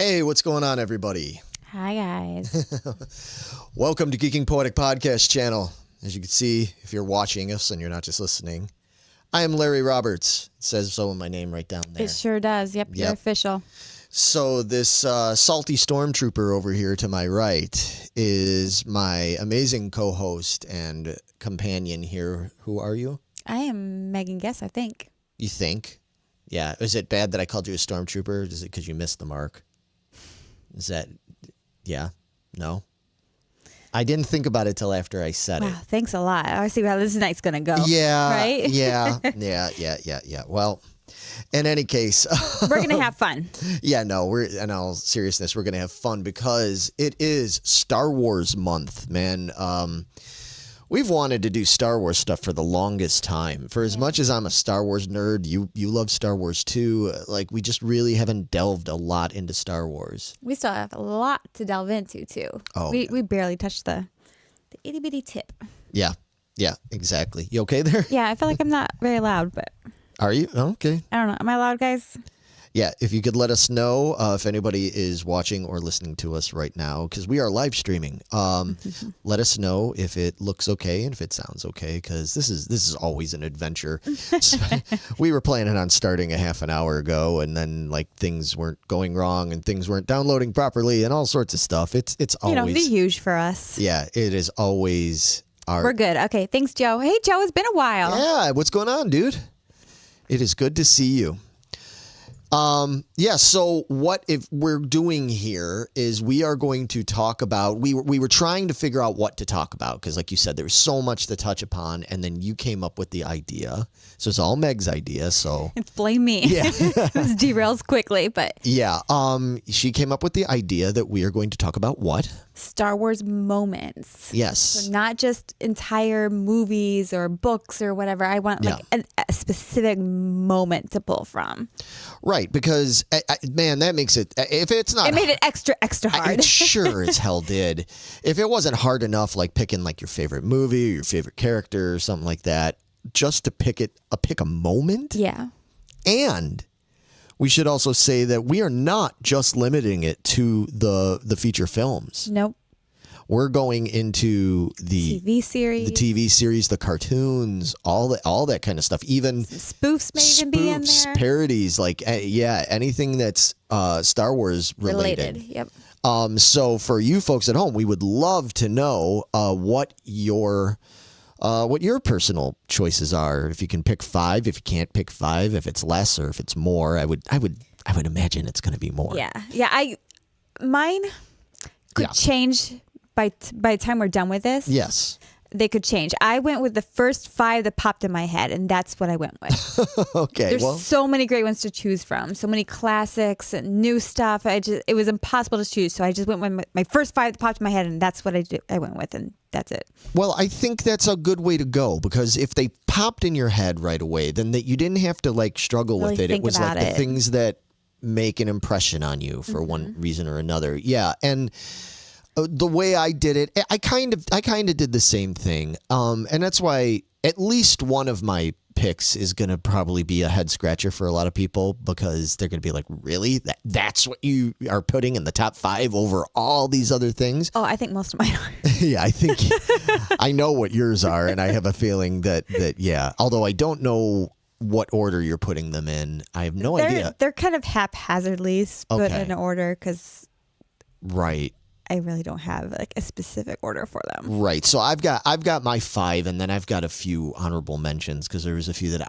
Hey, what's going on, everybody? Hi, guys. Welcome to Geeking Poetic Podcast channel. As you can see, if you're watching us and you're not just listening, I am Larry Roberts. It says so in my name right down there. It sure does. Yep, you're official. So this salty stormtrooper over here to my right is my amazing co-host and companion here. Who are you? I am Megan Guess, I think. You think? Yeah. Is it bad that I called you a stormtrooper? Is it because you missed the mark? Is that, yeah, no? I didn't think about it till after I said it. Wow, thanks a lot. I see how this night's going to go. Yeah, right? yeah. Well, in any case. We're going to have fun. Yeah, no, in all seriousness, we're going to have fun because it is Star Wars month, man. We've wanted to do Star Wars stuff for the longest time. For as much as I'm a Star Wars nerd, you love Star Wars too. Like, we just really haven't delved a lot into Star Wars. We still have a lot to delve into, too. Oh, we barely touched the itty-bitty tip. Yeah, exactly. You okay there? Yeah, I feel like I'm not very loud, but... Are you? Oh, okay. I don't know. Am I loud, guys? Yeah, if you could let us know if anybody is watching or listening to us right now, because we are live streaming. Let us know if it looks okay and if it sounds okay, because this is always an adventure. We were planning on starting a half an hour ago, and then like things weren't going wrong and things weren't downloading properly and all sorts of stuff. It's always be huge for us. Yeah, it is always our. We're good. Okay, thanks, Joe. Hey, Joe, it's been a while. Yeah, what's going on, dude? It is good to see you. So what if we're doing here is we are going to talk about, we were trying to figure out what to talk about. Cause like you said, there was so much to touch upon and then you came up with the idea. So it's all Meg's idea. So it's blame me. Yeah. This derails quickly, but yeah. She came up with the idea that we are going to talk about what? Star Wars moments. Yes. So not just entire movies or books or whatever. I want like a specific moment to pull from. Right, because man, that makes it. If it's not, it made it extra hard. It sure as hell did. If it wasn't hard enough, like picking like your favorite movie or your favorite character or something like that, just to pick a moment. Yeah. And we should also say that we are not just limiting it to the feature films. Nope. We're going into the TV series, the cartoons, all that kind of stuff. Even spoofs may even be in there. Parodies, like anything that's Star Wars related. Yep. So for you folks at home, we would love to know what your personal choices are. If you can pick 5, if you can't pick 5, if it's less or if it's more, I would imagine it's going to be more. Yeah. Mine could change by the time we're done with this. Yes. They could change. I went with the first 5 that popped in my head, and that's what I went with. Okay. There's so many great ones to choose from. So many classics and new stuff. It was impossible to choose. So I just went with my first 5 that popped in my head, and that's what I went with, and that's it. Well, I think that's a good way to go, because if they popped in your head right away, then that you didn't have to like struggle with it. It was like the things that make an impression on you for one reason or another. Yeah, and the way I did it, I kind of did the same thing. And that's why at least one of my picks is going to probably be a head scratcher for a lot of people, because they're going to be like, really? That's what you are putting in the top 5 over all these other things? Oh, I think most of mine are. Yeah, I think I know what yours are. And I have a feeling that, although I don't know what order you're putting them in, I have no idea. They're kind of haphazardly put in order, because right. I really don't have like a specific order for them. Right. So I've got my 5, and then I've got a few honorable mentions, because there was a few that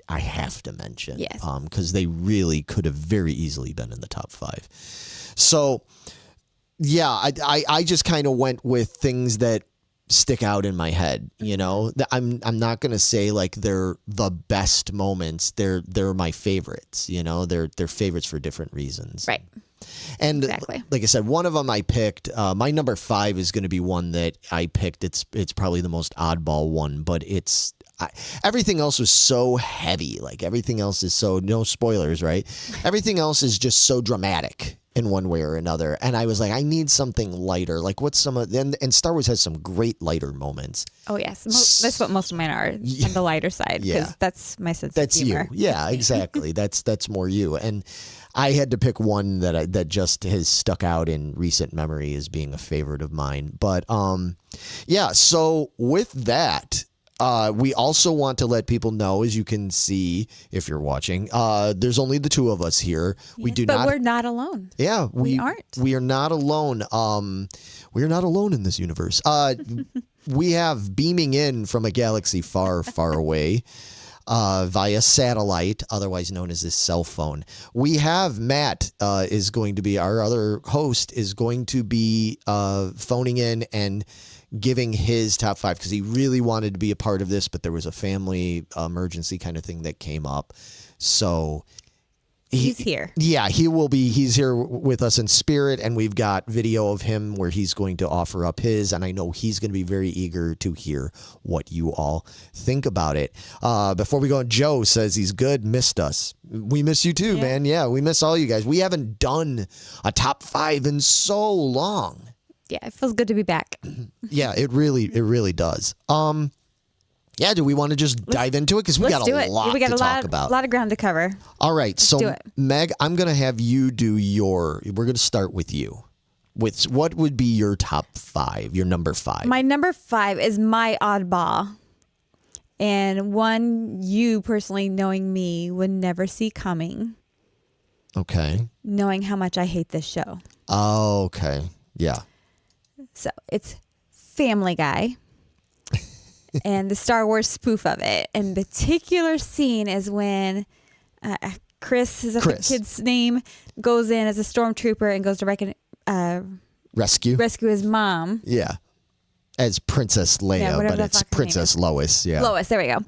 I have to mention. Yes. Because they really could have very easily been in the top 5. So yeah, I just kind of went with things that stick out in my head. You know, I'm not gonna say like they're the best moments. They're my favorites. You know, they're favorites for different reasons. Right. And like I said, one of them I picked. My number 5 is going to be one that I picked. It's probably the most oddball one, but everything else was so heavy. Like everything else is so, no spoilers, right? Everything else is just so dramatic. in one way or another. And I was like, I need something lighter. Like what's some of and Star Wars has some great lighter moments. Oh yes, that's what most of mine are, on the lighter side, because that's my sense of humor. You. Yeah, exactly. that's more you. And I had to pick one that just has stuck out in recent memory as being a favorite of mine. But yeah, so with that, we also want to let people know, as you can see if you're watching, there's only the two of us here. Yes, but we're not alone. Yeah, we aren't. We are not alone. We are not alone in this universe. We have beaming in from a galaxy far, far away via satellite, otherwise known as this cell phone. We have Matt is going to be our other host, is going to be phoning in and giving his top 5 because he really wanted to be a part of this, but there was a family emergency kind of thing that came up. So he's here. Yeah, he will be. He's here with us in spirit, and we've got video of him where he's going to offer up his, and I know he's going to be very eager to hear what you all think about it. Before we go, Joe says he's good, missed us. We miss you too, man. Yeah, we miss all you guys. We haven't done a top 5 in so long. Yeah, it feels good to be back. Yeah, it really does. Yeah, do we want to just dive into it? Because we got a lot to talk about. A lot of ground to cover. All right, so Meg, I'm going to have you do we're going to start with you. With what would be your top 5, your number 5? My number 5 is my oddball. And one you personally, knowing me, would never see coming. Okay. Knowing how much I hate this show. Oh, okay. Yeah. So it's Family Guy and the Star Wars spoof of it. And particular scene is when Chris, is the kid's name, goes in as a stormtrooper and goes to rescue his mom. Yeah. As Princess Leia, but it's Princess Lois. Yeah. Lois, there we go.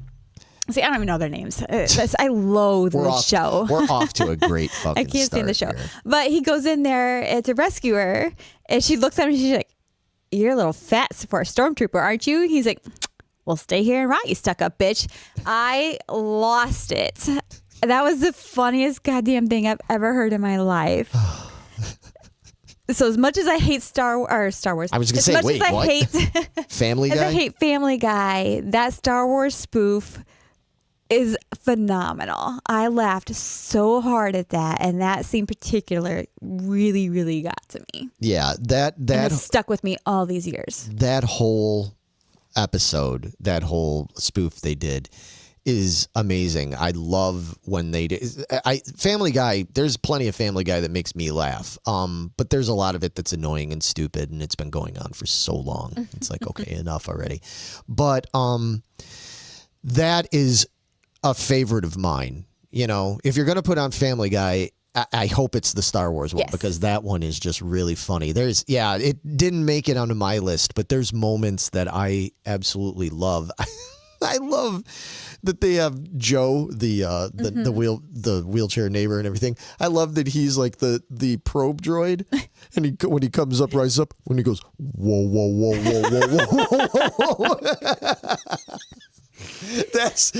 See, I don't even know their names. I loathe this show. We're off to a great fucking I can't stand the show. Here. But he goes in there to rescue her, and she looks at him and she's like, "You're a little fat for a stormtrooper, aren't you?" He's like, "Well, stay here and rot, you stuck-up bitch." I lost it. That was the funniest goddamn thing I've ever heard in my life. So as much as I hate Star Wars, I was going to say, wait, what? Hate Family Guy? As I hate Family Guy, that Star Wars spoof is phenomenal. I laughed so hard at that, and that scene in particular really, really got to me. Yeah, that has stuck with me all these years. That whole episode, that whole spoof they did is amazing. I love when they did. Family Guy, there's plenty of Family Guy that makes me laugh. But there's a lot of it that's annoying and stupid, and it's been going on for so long. It's like, okay, enough already. But that is a favorite of mine. You know, if you're going to put on Family Guy, I hope it's the Star Wars one, because that one is just really funny. It didn't make it onto my list, but there's moments that I absolutely love. I love that they have Joe, the wheelchair neighbor and everything. I love that he's like the probe droid, and when he comes up, rises up, when he goes, whoa, whoa, whoa, whoa, whoa, whoa, whoa. That's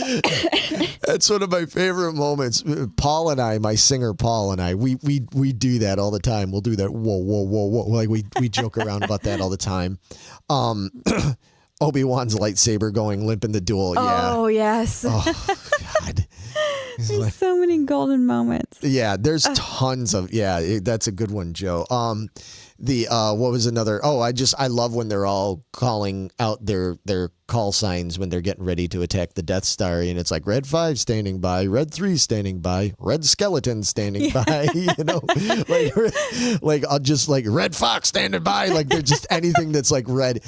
one of my favorite moments. Paul and I, my singer Paul and I, we do that all the time. We'll do that. Whoa, whoa, whoa, whoa. Like we joke around about that all the time. Obi-Wan's lightsaber going limp in the duel. Yeah. Oh yes. Oh God. There's so many golden moments. Yeah, there's tons of. Yeah, that's a good one, Joe. What was another? Oh, I love when they're all calling out their call signs when they're getting ready to attack the Death Star, and it's like Red 5 standing by, Red 3 standing by, Red Skeleton standing by. You know, like I'll just like Red Fox standing by. Like they're just anything that's like red.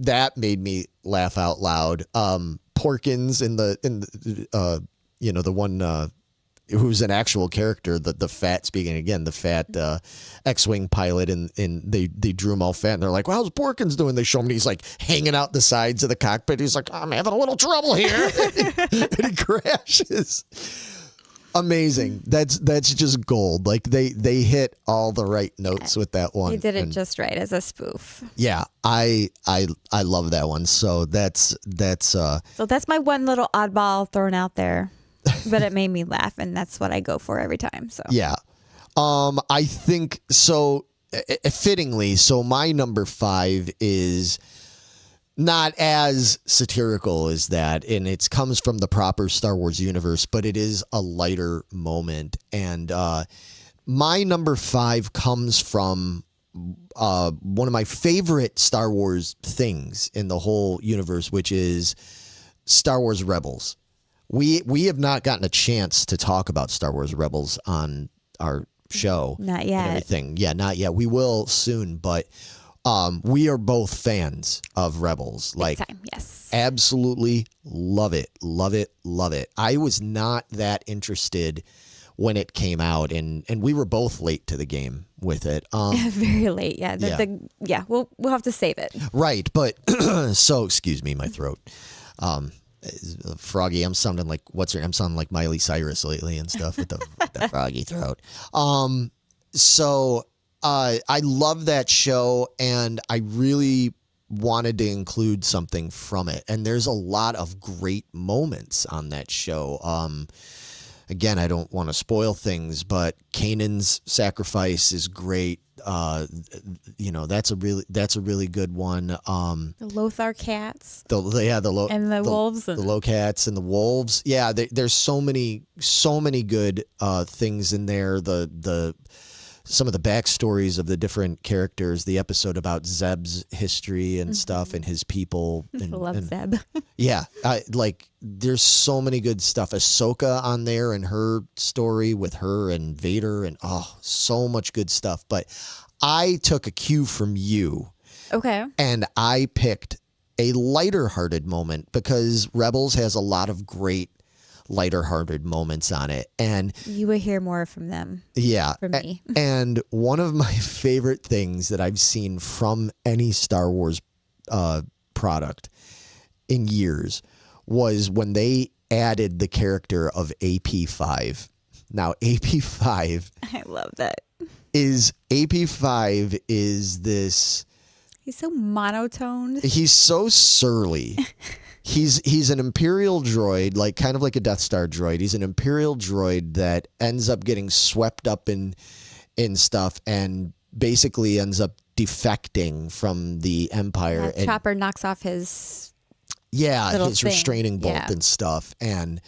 That made me laugh out loud. Porkins in the the one who's an actual character, the fat, speaking again, the fat X-Wing pilot, and they drew him all fat, and they're like, well, how's Porkins doing? They show him, he's like hanging out the sides of the cockpit. He's like, I'm having a little trouble here. And he crashes. Amazing. That's just gold. Like they hit all the right notes with that one. They did it just right as a spoof. Yeah, I love that one. So that's so that's my one little oddball thrown out there, but it made me laugh, and that's what I go for every time. So yeah. I think so. Fittingly, so my number 5 is not as satirical as that, and it comes from the proper Star Wars universe, but it is a lighter moment. And my number 5 comes from one of my favorite Star Wars things in the whole universe, which is Star Wars Rebels. We have not gotten a chance to talk about Star Wars Rebels on our show. Not yet. And everything. Yeah, not yet. We will soon, but we are both fans of Rebels. Big time, yes. Absolutely love it. Love it. Love it. I was not that interested when it came out, and we were both late to the game with it. Very late, yeah. We'll have to save it. Right, but so excuse me, my throat. Froggy, I'm sounding like I'm sounding like Miley Cyrus lately and stuff with the froggy throat. So I love that show, and I really wanted to include something from it. And there's a lot of great moments on that show. Again, I don't want to spoil things, but Kanan's sacrifice is great. That's a really good one. The Lothar cats. And the wolves. The Locats and the wolves. Yeah, there's so many good things in there. Some of the backstories of the different characters. The episode about Zeb's history and stuff, and his people. I love Zeb. Yeah, there's so many good stuff. Ahsoka on there and her story with her and Vader, and so much good stuff. But I took a cue from you. Okay. And I picked a lighter-hearted moment because Rebels has a lot of great lighter-hearted moments on it. And you will hear more from them. Yeah. From me. And one of my favorite things that I've seen from any Star Wars product in years was when they added the character of AP5. Now, AP5... I love that. AP5 is this... He's so monotoned. He's so surly. He's an Imperial droid, like kind of like a Death Star droid. He's an Imperial droid that ends up getting swept up in stuff and basically ends up defecting from the Empire. Yeah, Chopper knocks off his his restraining bolt and stuff. And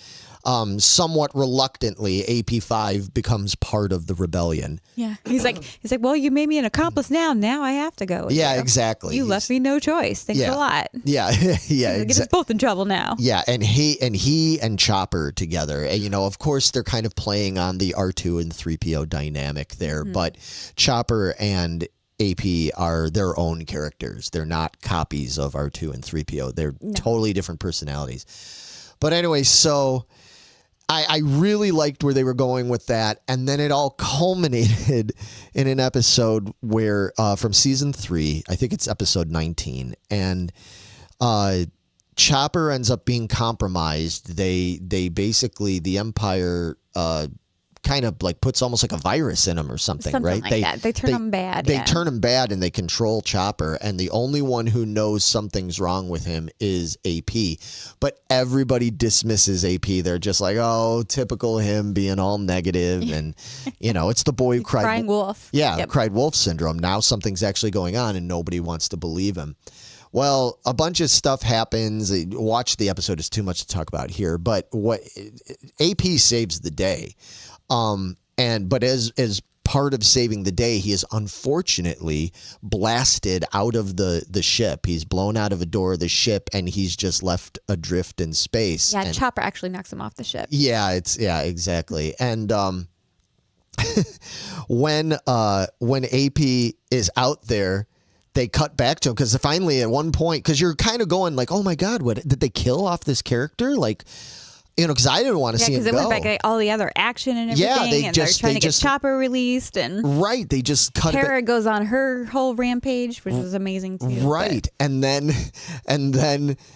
somewhat reluctantly, AP5 becomes part of the rebellion. Yeah, he's like, well, you made me an accomplice now. Now I have to go. Yeah, exactly. You left me no choice. Thanks a lot. Yeah, yeah. Get us both in trouble now. Yeah, and he and Chopper together. And, of course, they're kind of playing on the R2 and 3PO dynamic there, but Chopper and AP are their own characters. They're not copies of R2 and 3PO. They're totally different personalities. But anyway, so I really liked where they were going with that. And then it all culminated in an episode where from season 3, I think it's episode 19. And Chopper ends up being compromised. They basically, the Empire kind of like puts almost like a virus in him or something, right? Like that. They turn him bad. They turn him bad and they control Chopper. And the only one who knows something's wrong with him is AP. But everybody dismisses AP. They're just like, oh, typical him being all negative. And, it's the boy who cried. Crying wolf. Yeah, cried wolf syndrome. Now something's actually going on and nobody wants to believe him. Well, a bunch of stuff happens. Watch the episode. It's too much to talk about here. But what AP saves the day. But as part of saving the day, he is unfortunately blasted out of the ship. He's blown out of a door of the ship, and he's just left adrift in space. Yeah, and Chopper actually knocks him off the ship. Yeah, exactly. And when AP is out there, they cut back to him because finally at one point, because you're kind of going like, oh my God, what did they kill off this character? Like, because I didn't want to see him go. Yeah, because it went back all the other action and everything. They're trying to get Chopper released. And right, they just cut Hera it. goes on her whole rampage, which was amazing too. Right, and then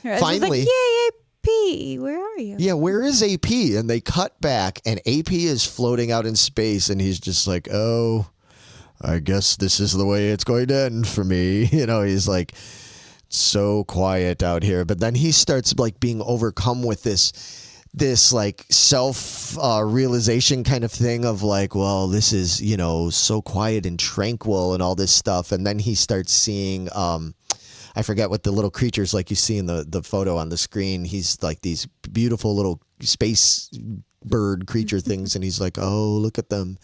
finally, like, yay, AP, where are you? Yeah, where is AP? And they cut back, and AP is floating out in space, and he's just like, oh, I guess this is the way it's going to end for me. He's like so quiet out here. But then he starts like being overcome with this this like self realization kind of thing of like, well, this is, you know, so quiet and tranquil and all this stuff. And then he starts seeing, I forget what the little creatures like you see in the photo on the screen. He's like these beautiful little space bird creature things. And he's like, oh, look at them.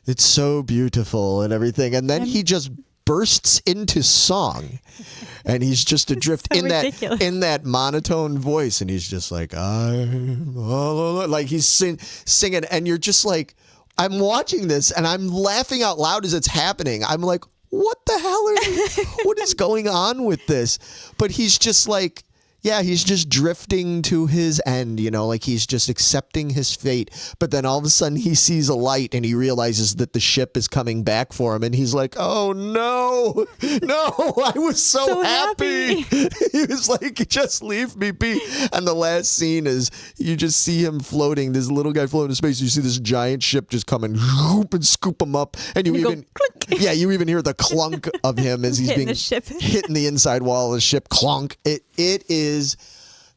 It's so beautiful and everything. And then he just bursts into song. And he's just adrift so in that monotone voice, and he's just like, I'm like he's singing, and you're just like, I'm watching this, and I'm laughing out loud as it's happening. I'm like, what the hell what is going on with this? But he's just like, yeah, he's just drifting to his end, you know, like he's just accepting his fate. But then all of a sudden he sees a light and he realizes that the ship is coming back for him. And he's like, oh, no, I was so happy. He was like, just leave me be. And the last scene is you just see him floating, this little guy floating in space. You see this giant ship just come and scoop him up. And you even, you even hear the clunk of him as he's being hitting the inside wall of the ship. Clunk.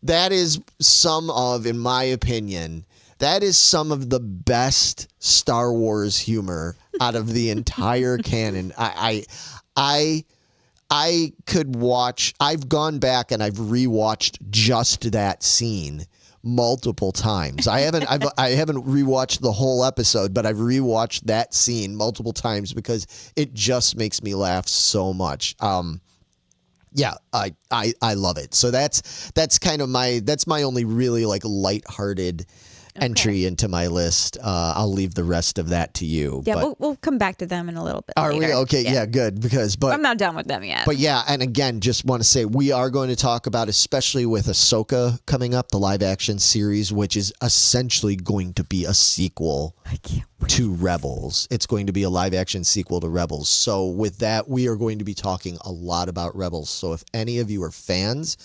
That is some of, in my opinion, that is some of the best Star Wars humor out of the entire canon. I could watch, I've gone back and I've rewatched just that scene multiple times. I haven't rewatched the whole episode, but I've rewatched that scene multiple times because it just makes me laugh so much. Yeah, I love it. So that's kind of my only really like lighthearted entry into my list. I'll leave the rest of that to you. Yeah, but we'll come back to them in a little bit. Are later. we? Okay, yeah, good. But I'm not done with them yet. But yeah, and again, just want to say we are going to talk about, especially with Ahsoka coming up, the live action series, which is essentially going to be a sequel to Rebels. It's going to be a live action sequel to Rebels. So with that, we are going to be talking a lot about Rebels. So if any of you are fans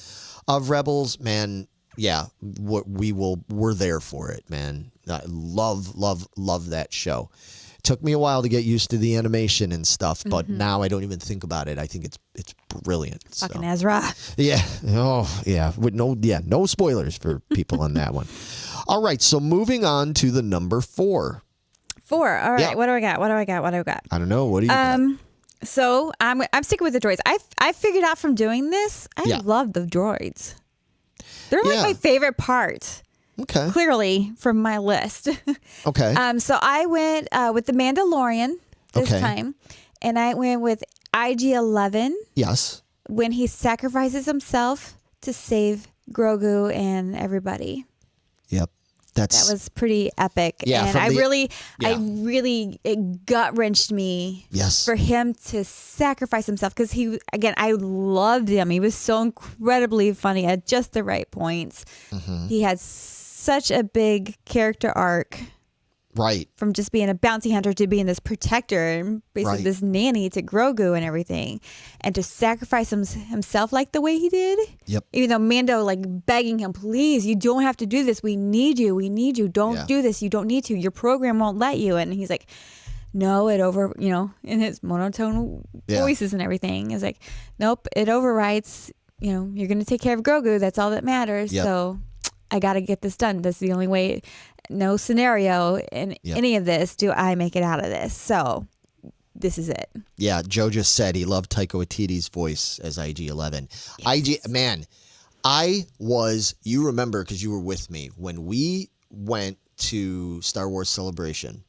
of Rebels, man, yeah, we're there for it, man. I love that show. It took me a while to get used to the animation and stuff, but now I don't even think about it. I think it's brilliant. Fucking Ezra. Yeah. Oh, yeah. With no spoilers for people on that one. All right, so moving on to the number 4. 4. All right. Yeah. What do I got? I don't know. What do you got? So I'm sticking with the droids. I figured out from doing this, I love the droids. They're like my favorite part. Okay. Clearly from my list. Okay. So I went with the Mandalorian this time, and I went with IG-11. Yes. When he sacrifices himself to save Grogu and everybody. Yep. That was pretty epic. Yeah, and it gut wrenched me for him to sacrifice himself, because I loved him. He was so incredibly funny at just the right points. He had such a big character arc. Right. From just being a bounty hunter to being this protector and basically this nanny to Grogu and everything. And to sacrifice himself like the way he did. Yep. Even though Mando like begging him, please, you don't have to do this. We need you. Don't do this. You don't need to. Your program won't let you. And he's like, no, in his monotone voices and everything. It's like, nope, it overwrites. You're going to take care of Grogu. That's all that matters. Yep. So I got to get this done. That's the only way. No scenario in any of this do I make it out of this. So this is it. Yeah, Joe just said he loved Taika Waititi's voice as IG-11. Yes. You remember because you were with me when we went to Star Wars Celebration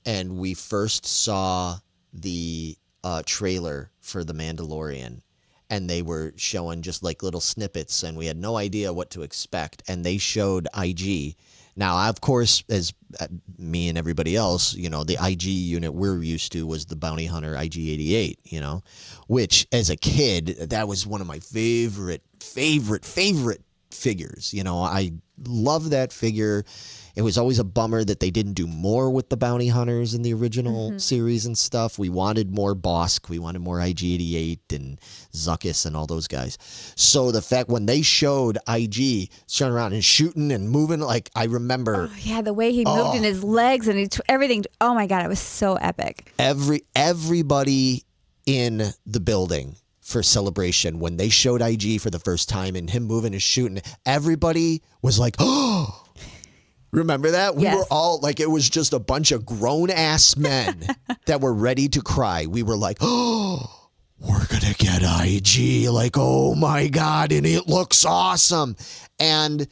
and we first saw the trailer for The Mandalorian. And they were showing just like little snippets and we had no idea what to expect. And they showed IG. Now, of course, as me and everybody else, the IG unit we're used to was the bounty hunter IG-88, which as a kid, that was one of my favorite figures. I love that figure. It was always a bummer that they didn't do more with the bounty hunters in the original series and stuff. We wanted more Bosk. We wanted more IG-88 and Zuckuss and all those guys. So the fact when they showed IG turning around and shooting and moving, like I remember. Oh, yeah, the way he moved in his legs and everything. Oh, my God, it was so epic. Everybody in the building for Celebration, when they showed IG for the first time and him moving and shooting, everybody was like, oh, Remember that? We Yes. were all like, it was just a bunch of grown ass men that were ready to cry. We were like, oh, we're going to get IG. Like, oh my God. And it looks awesome. And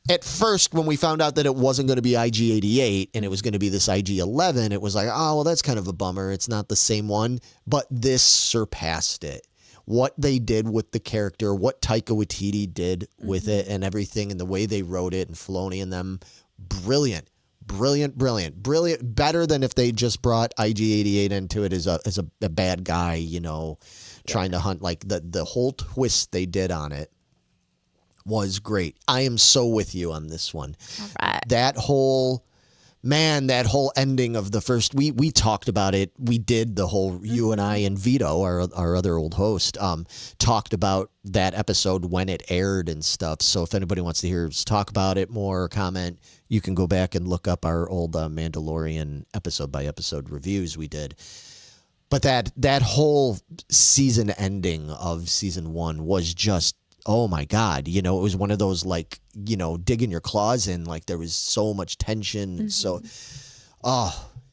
at first, when we found out that it wasn't going to be IG-88 and it was going to be this IG-11, it was like, oh, well, that's kind of a bummer. It's not the same one. But this surpassed it. What they did with the character, what Taika Waititi did with it and everything, and the way they wrote it, and Filoni and them, brilliant. Better than if they just brought IG-88 into it as a bad guy, you know, trying to hunt. Like the whole twist they did on it was great. I am so with you on this one. All right. That whole ending of the first, we talked about it. We did the whole, you and I and Vito, our other old host, talked about that episode when it aired and stuff. So if anybody wants to hear us talk about it more or comment, you can go back and look up our old Mandalorian episode by episode reviews we did. But that whole season ending of season 1 was just, oh my God, you know, it was one of those, like, you know, digging your claws in, like there was so much tension. And so,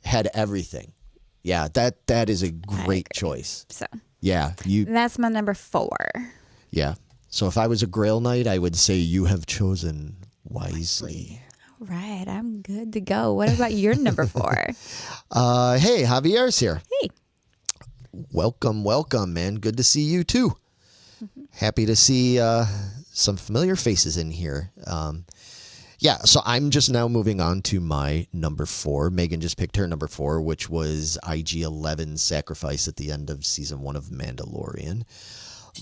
had everything. Yeah, that is a great choice. So, yeah, that's my number 4. Yeah. So if I was a Grail Knight, I would say you have chosen wisely. All right, I'm good to go. What about your number 4? Hey, Javier's here. Hey. Welcome, man. Good to see you too. Happy to see some familiar faces in here. Yeah, so I'm just now moving on to my number 4. Megan just picked her number 4, which was IG-11 Sacrifice at the end of season 1 of Mandalorian.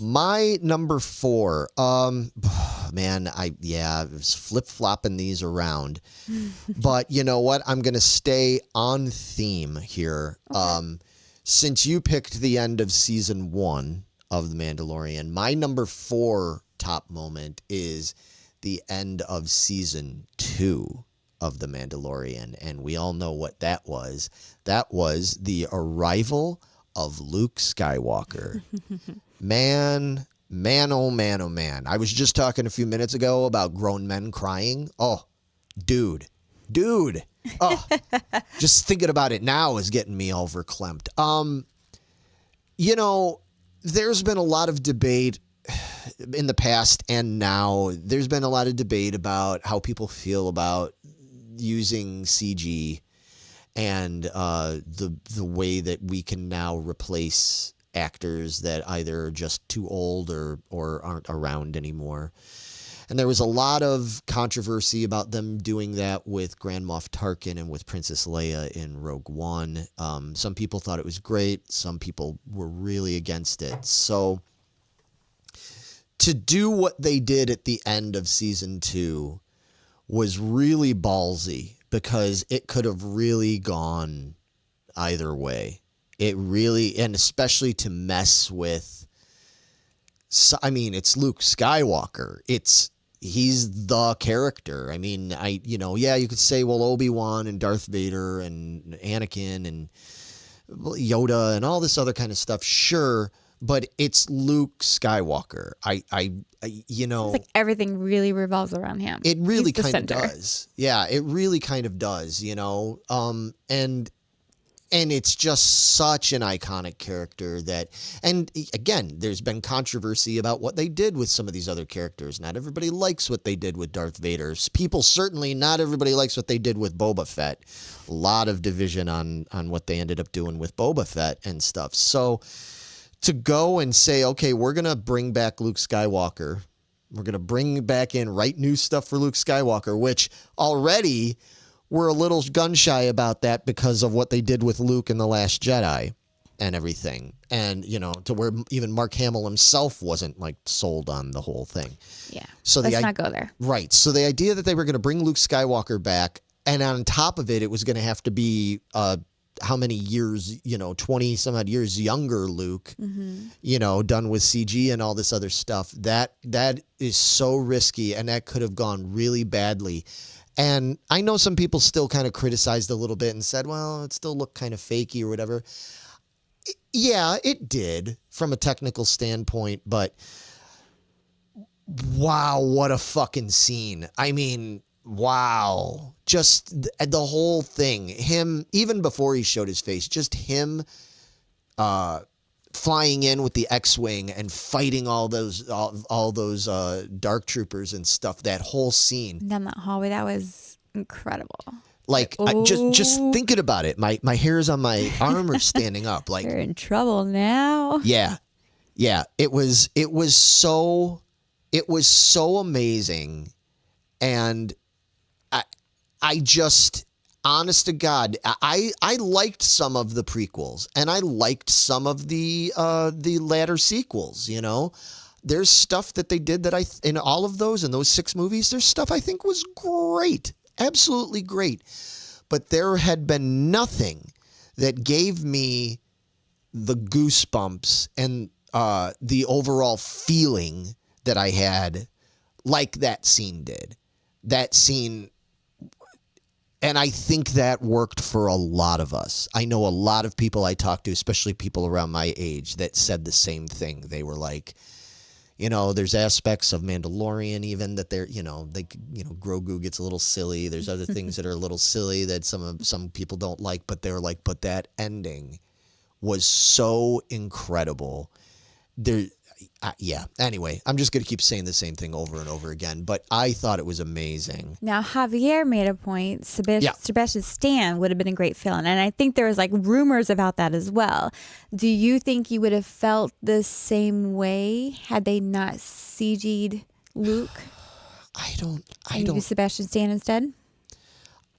My number 4, man, I was flip-flopping these around. But you know what? I'm going to stay on theme here. Okay. Since you picked the end of season 1 of The Mandalorian, my number 4 top moment is the end of season 2 of The Mandalorian. And we all know what that was. That was the arrival of Luke Skywalker. Man, oh man. I was just talking a few minutes ago about grown men crying. Oh, dude. Oh, just thinking about it now is getting me all verklempt. You know, there's been a lot of debate in the past and now. There's been a lot of debate about how people feel about using CG and the way that we can now replace actors that either are just too old or aren't around anymore. And there was a lot of controversy about them doing that with Grand Moff Tarkin and with Princess Leia in Rogue One. Some people thought it was great. Some people were really against it. So to do what they did at the end of season 2 was really ballsy, because it could have really gone either way. It really, and especially to mess with, I mean, it's Luke Skywalker. He's the character. I mean, you could say, well, Obi-Wan and Darth Vader and Anakin and Yoda and all this other kind of stuff. Sure. But it's Luke Skywalker. It's like everything really revolves around him. It really kind of does. Yeah, it really kind of does, you know. And it's just such an iconic character that, and again, there's been controversy about what they did with some of these other characters. Not everybody likes what they did with Darth Vader. Not everybody likes what they did with Boba Fett. A lot of division on what they ended up doing with Boba Fett and stuff. So to go and say, okay, we're going to bring back Luke Skywalker. We're going to write new stuff for Luke Skywalker, which already we're a little gun shy about that because of what they did with Luke in The Last Jedi and everything. And, you know, to where even Mark Hamill himself wasn't like sold on the whole thing. Yeah. So let's not go there. Right. So the idea that they were going to bring Luke Skywalker back, and on top of it, it was going to have to be, how many years, 20 some odd years younger Luke, done with CG and all this other stuff. That is so risky, and that could have gone really badly. And I know some people still kind of criticized a little bit and said, well, it still looked kind of fakey or whatever. Yeah, it did from a technical standpoint, but wow, what a fucking scene. I mean, wow. Just the whole thing. Him, even before he showed his face, just him flying in with the X-Wing and fighting all those dark troopers and stuff. That whole scene down that hallway, that was incredible. Like just thinking about it, my hairs on my arm are standing up. Like, you're in trouble now. Yeah. It was so amazing, and I just, honest to God, I liked some of the prequels, and I liked some of the latter sequels. You know, there's stuff that they did that in all of those, in those 6 movies, there's stuff I think was great, absolutely great. But there had been nothing that gave me the goosebumps and the overall feeling that I had like that scene did. That scene. And I think that worked for a lot of us. I know a lot of people I talked to, especially people around my age, that said the same thing. They were like, you know, there's aspects of Mandalorian even that they're, Grogu gets a little silly. There's other things that are a little silly that some people don't like, but they're like, but that ending was so incredible. Anyway, I'm just going to keep saying the same thing over and over again, but I thought it was amazing. Now, Javier made a point. Sebastian Stan would have been a great villain, and I think there was like rumors about that as well. Do you think you would have felt the same way had they not CG'd Luke? I don't. Do Sebastian Stan instead?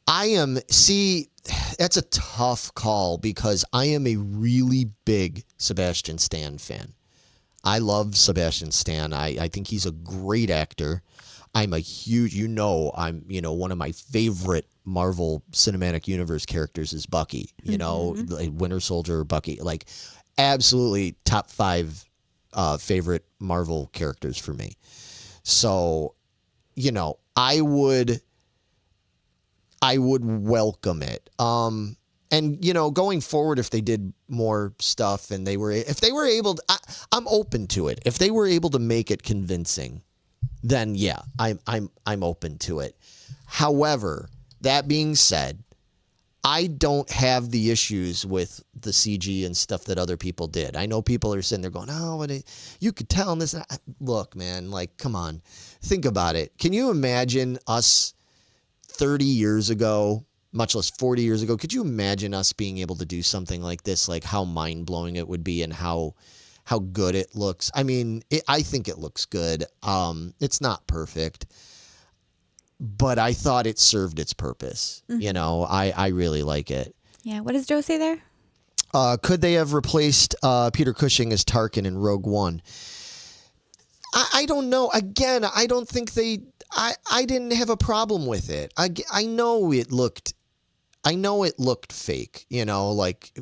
That's a tough call because I am a really big Sebastian Stan fan. I love Sebastian Stan. I think he's a great actor. I'm a huge, one of my favorite Marvel Cinematic Universe characters is Bucky, like Winter Soldier, Bucky, like absolutely top 5 favorite Marvel characters for me. So, I would welcome it. And, going forward, if they did more stuff and if they were able to, I'm open to it. If they were able to make it convincing, then yeah, I'm open to it. However, that being said, I don't have the issues with the CG and stuff that other people did. I know people are sitting there going, oh, you could tell in this. Look, man, like, come on, think about it. Can you imagine us 30 years ago, much less 40 years ago? Could you imagine us being able to do something like this? Like how mind-blowing it would be and how good it looks. I mean, I think it looks good. It's not perfect, but I thought it served its purpose. Mm-hmm. I really like it. Yeah. What does Joe say there? Could they have replaced Peter Cushing as Tarkin in Rogue One? I don't know. Again, I don't think I didn't have a problem with it. I know it looked fake, like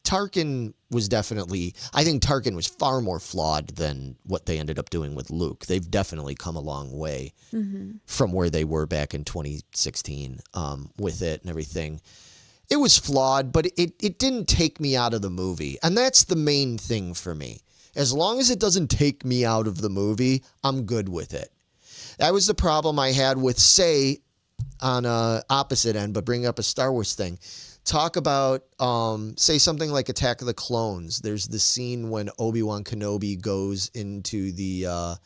Tarkin was I think Tarkin was far more flawed than what they ended up doing with Luke. They've definitely come a long way from where they were back in 2016 with it and everything. It was flawed, but it didn't take me out of the movie. And that's the main thing for me. As long as it doesn't take me out of the movie, I'm good with it. That was the problem I had with, say, on a opposite end, but bring up a Star Wars thing. Talk about, say something like Attack of the Clones. There's the scene when Obi-Wan Kenobi goes into the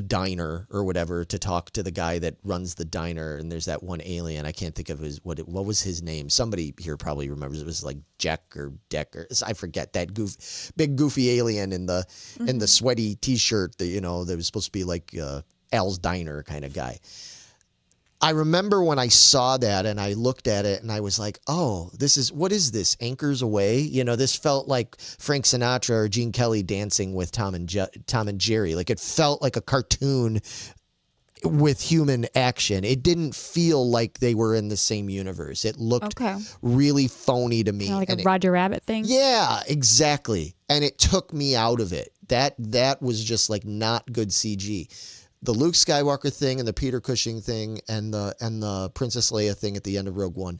diner or whatever to talk to the guy that runs the diner, and there's that one alien. I can't think of what was his name. Somebody here probably remembers. It was like Jack or Deck or I forget, that big goofy alien in the sweaty T-shirt that that was supposed to be like Al's Diner kind of guy. I remember when I saw that and I looked at it and I was like, oh, what is this? Anchors Away? This felt like Frank Sinatra or Gene Kelly dancing with Tom and Jerry. Like it felt like a cartoon with human action. It didn't feel like they were in the same universe. It looked really phony to me. Like a Roger Rabbit thing? Yeah, exactly. And it took me out of it. That was just like not good CG. The Luke Skywalker thing and the Peter Cushing thing and the Princess Leia thing at the end of Rogue One,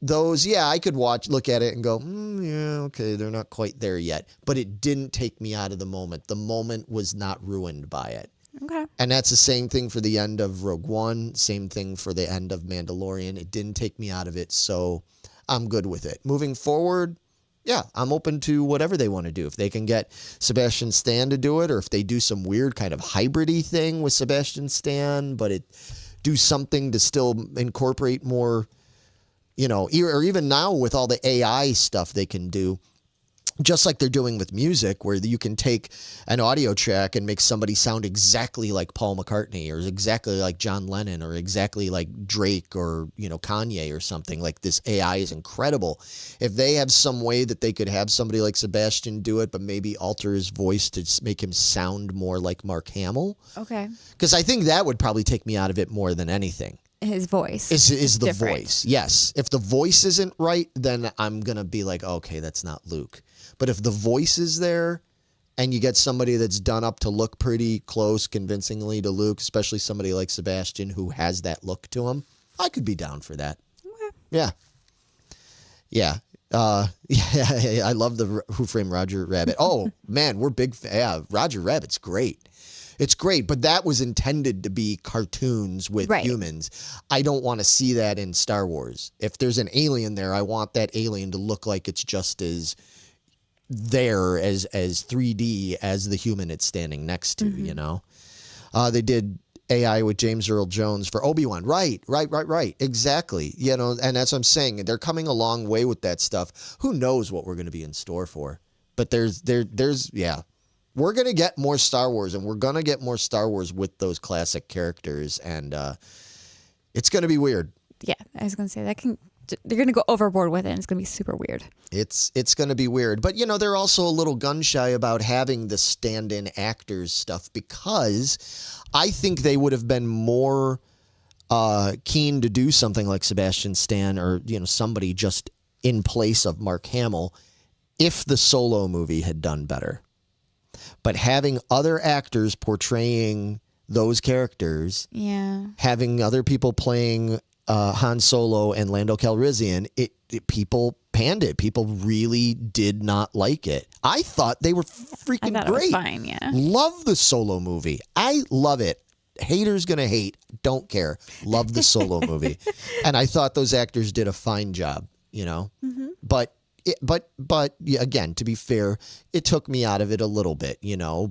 those, yeah, I could look at it and go, yeah, okay, they're not quite there yet. But it didn't take me out of the moment. The moment was not ruined by it. Okay. And that's the same thing for the end of Rogue One, same thing for the end of Mandalorian. It didn't take me out of it, so I'm good with it. Moving forward, yeah, I'm open to whatever they want to do. If they can get Sebastian Stan to do it, or if they do some weird kind of hybrid-y thing with Sebastian Stan, but do something to still incorporate more, or even now with all the AI stuff they can do, just like they're doing with music, where you can take an audio track and make somebody sound exactly like Paul McCartney, or exactly like John Lennon, or exactly like Drake, or, Kanye or something. Like, this AI is incredible. If they have some way that they could have somebody like Sebastian do it, but maybe alter his voice to make him sound more like Mark Hamill. Okay. Because I think that would probably take me out of it more than anything. His voice is the different. Voice. Yes. If the voice isn't right, then I'm going to be like, okay, that's not Luke. But if the voice is there and you get somebody that's done up to look pretty close convincingly to Luke, especially somebody like Sebastian who has that look to him, I could be down for that. Okay. Yeah. Yeah. Yeah, I love the Who Framed Roger Rabbit. Oh, man, we're big. Yeah, Roger Rabbit's great. It's great, but that was intended to be cartoons with humans. I don't want to see that in Star Wars. If there's an alien there, I want that alien to look like it's just as there as 3D as the human it's standing next to, They did AI with James Earl Jones for Obi-Wan. Right. Exactly. And that's what I'm saying. They're coming a long way with that stuff. Who knows what we're going to be in store for? But there's we're going to get more Star Wars, and we're going to get more Star Wars with those classic characters, and it's going to be weird. Yeah, I was going to say they're going to go overboard with it, and it's going to be super weird. It's going to be weird. But, they're also a little gun-shy about having the stand-in actors stuff, because I think they would have been more keen to do something like Sebastian Stan or, somebody just in place of Mark Hamill if the Solo movie had done better. But having other actors portraying those characters, having other people playing Han Solo and Lando Calrissian, people panned it. People really did not like it. I thought they were freaking I thought great. It was fine, yeah. Love the Solo movie. I love it. Haters gonna hate. Don't care. Love the Solo movie. And I thought those actors did a fine job, Mm-hmm. But yeah, again, to be fair, it took me out of it a little bit,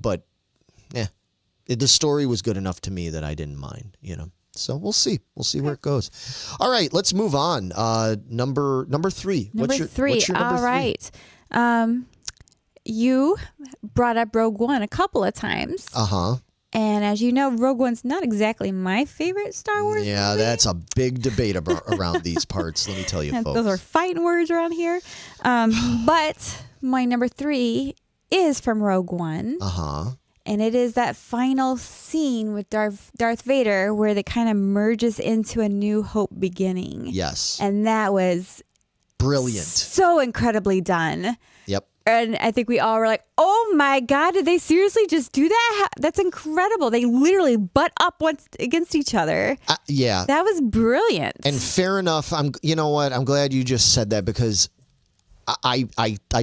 but the story was good enough to me that I didn't mind, So we'll see. We'll see where it goes. All right, let's move on. Number three. What's your number All right. You brought up Rogue One a couple of times. Uh-huh. And as you know, Rogue One's not exactly my favorite Star Wars movie. That's a big debate around these parts, let me tell you, folks. Those are fighting words around here. But my number 3 is from Rogue One. Uh-huh. And it is that final scene with Darth Vader where it kind of merges into a New Hope beginning. Yes. And that was brilliant. So incredibly done. Yep. And I think we all were like, oh my God, did they seriously just do that? That's incredible. They literally butt up against each other. Yeah. That was brilliant. And fair enough. You know what? I'm glad you just said that, because I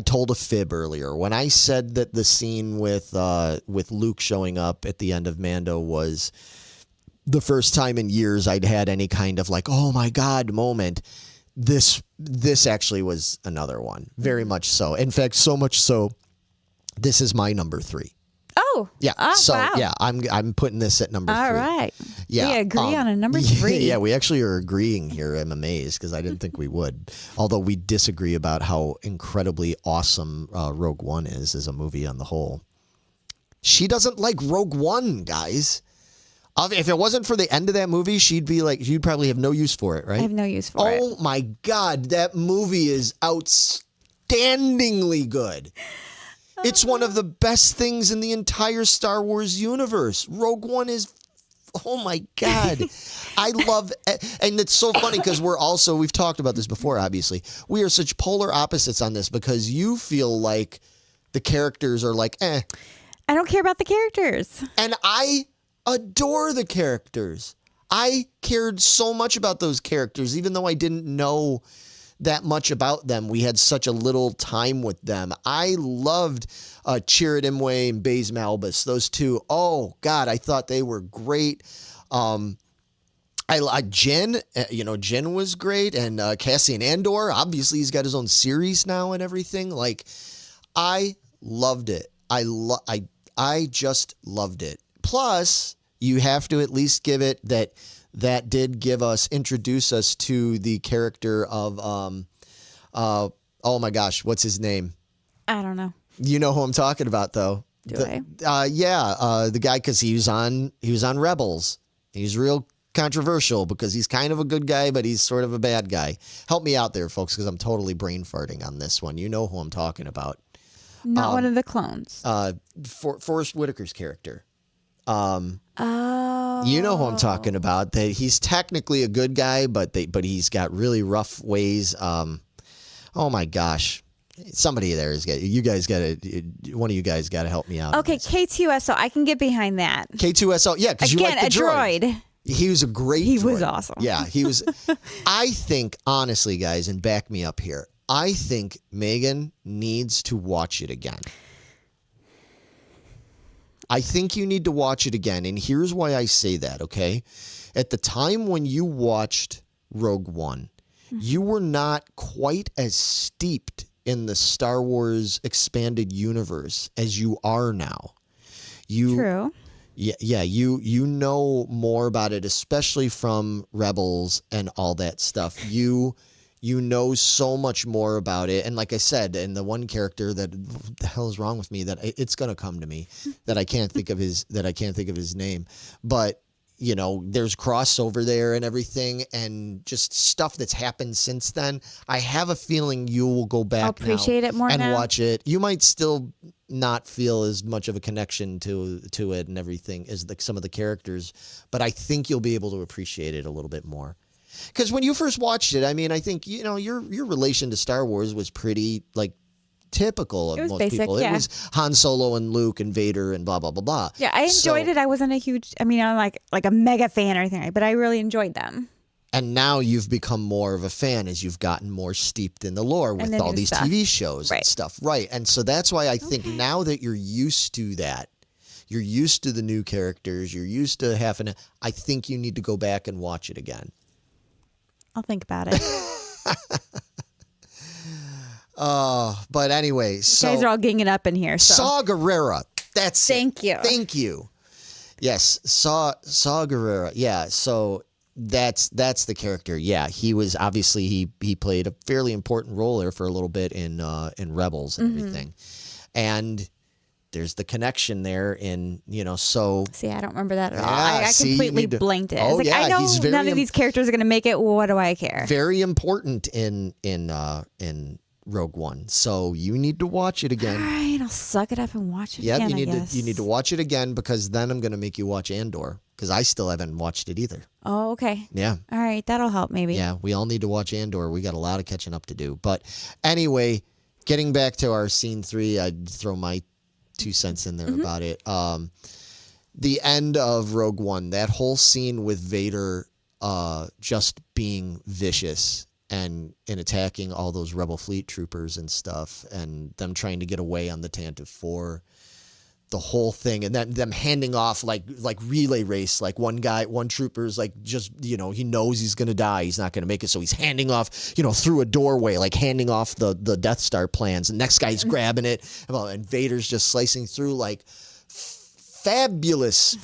told a fib earlier when I said that the scene with Luke showing up at the end of Mando was the first time in years I'd had any kind of like, oh my God moment. This actually was another one, very much so. In fact, so much so, this is my number 3. Oh, yeah. Wow. Yeah, I'm putting this at number 3. All right. Yeah, we agree on a number 3. Yeah, we actually are agreeing here. I'm amazed because I didn't think we would. Although we disagree about how incredibly awesome Rogue One is as a movie on the whole. She doesn't like Rogue One, guys. If it wasn't for the end of that movie, she'd probably have no use for it, right? I have no use for it. Oh my God, that movie is outstandingly good. It's one of the best things in the entire Star Wars universe. Rogue One is, oh my God. I love it. And it's so funny because we've talked about this before, obviously. We are such polar opposites on this because you feel like the characters are like, I don't care about the characters. And I adore the characters. I cared so much about those characters, even though I didn't know that much about them. We had such a little time with them. I loved Chirrut Imwe and Baze Malbus. Those two. Oh God, I thought they were great. I Jin, Jin was great, and Cassian Andor. Obviously, he's got his own series now and everything. Like, I loved it. I just loved it. Plus, you have to at least give it that did introduce us to the character of oh my gosh, what's his name? I don't know. You know who I'm talking about, though. The guy, because he was on Rebels. He's real controversial because he's kind of a good guy, but he's sort of a bad guy. Help me out there, folks, because I'm totally brain farting on this one. You know who I'm talking about. Not one of the clones. Forrest Whitaker's character. Oh. You know who I'm talking about. That he's technically a good guy, but he's got really rough ways. Oh my gosh. Somebody there is one of you guys got to help me out. Okay, K2SO, I can get behind that. K2SO, yeah, because you like the droid. He was a great He droid. was awesome. Yeah, he was. I think, honestly, guys, and back me up here, I think Megan needs to watch it again. I think you need to watch it again, and here's why I say that, okay? At the time when you watched Rogue One, you were not quite as steeped in the Star Wars expanded universe as you are now. True. Yeah, you know more about it, especially from Rebels and all that stuff. You know so much more about it, and like I said, and the one character that what the hell is wrong with me that it's gonna come to me that I can't think of his name, but there's crossover there and everything, and just stuff that's happened since then. I have a feeling you will go back I'll appreciate it more and now. Watch it. You might still not feel as much of a connection to it and everything as some of the characters, but I think you'll be able to appreciate it a little bit more. Because when you first watched it, I mean, I think your relation to Star Wars was pretty typical of most people. Yeah. It was Han Solo and Luke and Vader and blah blah blah blah. Yeah, I enjoyed it. I wasn't I'm like a mega fan or anything, but I really enjoyed them. And now you've become more of a fan as you've gotten more steeped in the lore with all these TV shows and stuff. Right. And so that's why I think now that you're used to that, you're used to the new characters, you're used to I think you need to go back and watch it again. I'll think about it. But anyway, so you guys are all ganging up in here. So. Saw Gerrera. That's Thank you. Thank you. Yes, Saw Gerrera. Yeah, so that's the character. Yeah, he was obviously he played a fairly important role there for a little bit in Rebels and everything. And there's the connection there in, so. See, I don't remember that at all. Yeah, I completely blanked it. Oh, I know none of these characters are going to make it. What do I care? Very important in Rogue One. So you need to watch it again. All right, I'll suck it up and watch it again, you need to watch it again, because then I'm going to make you watch Andor, because I still haven't watched it either. Oh, okay. Yeah. All right, that'll help maybe. Yeah, we all need to watch Andor. We got a lot of catching up to do. But anyway, getting back to our scene 3, I'd throw my 2 cents in there about it. The end of Rogue One, that whole scene with Vader just being vicious and attacking all those Rebel fleet troopers and stuff, and them trying to get away on the Tantive 4, the whole thing, and then them handing off like relay race, like one trooper's like just, he knows he's going to die, he's not going to make it, so he's handing off, through a doorway, like handing off the Death Star plans, and next guy's grabbing it, and Vader's just slicing through, like fabulous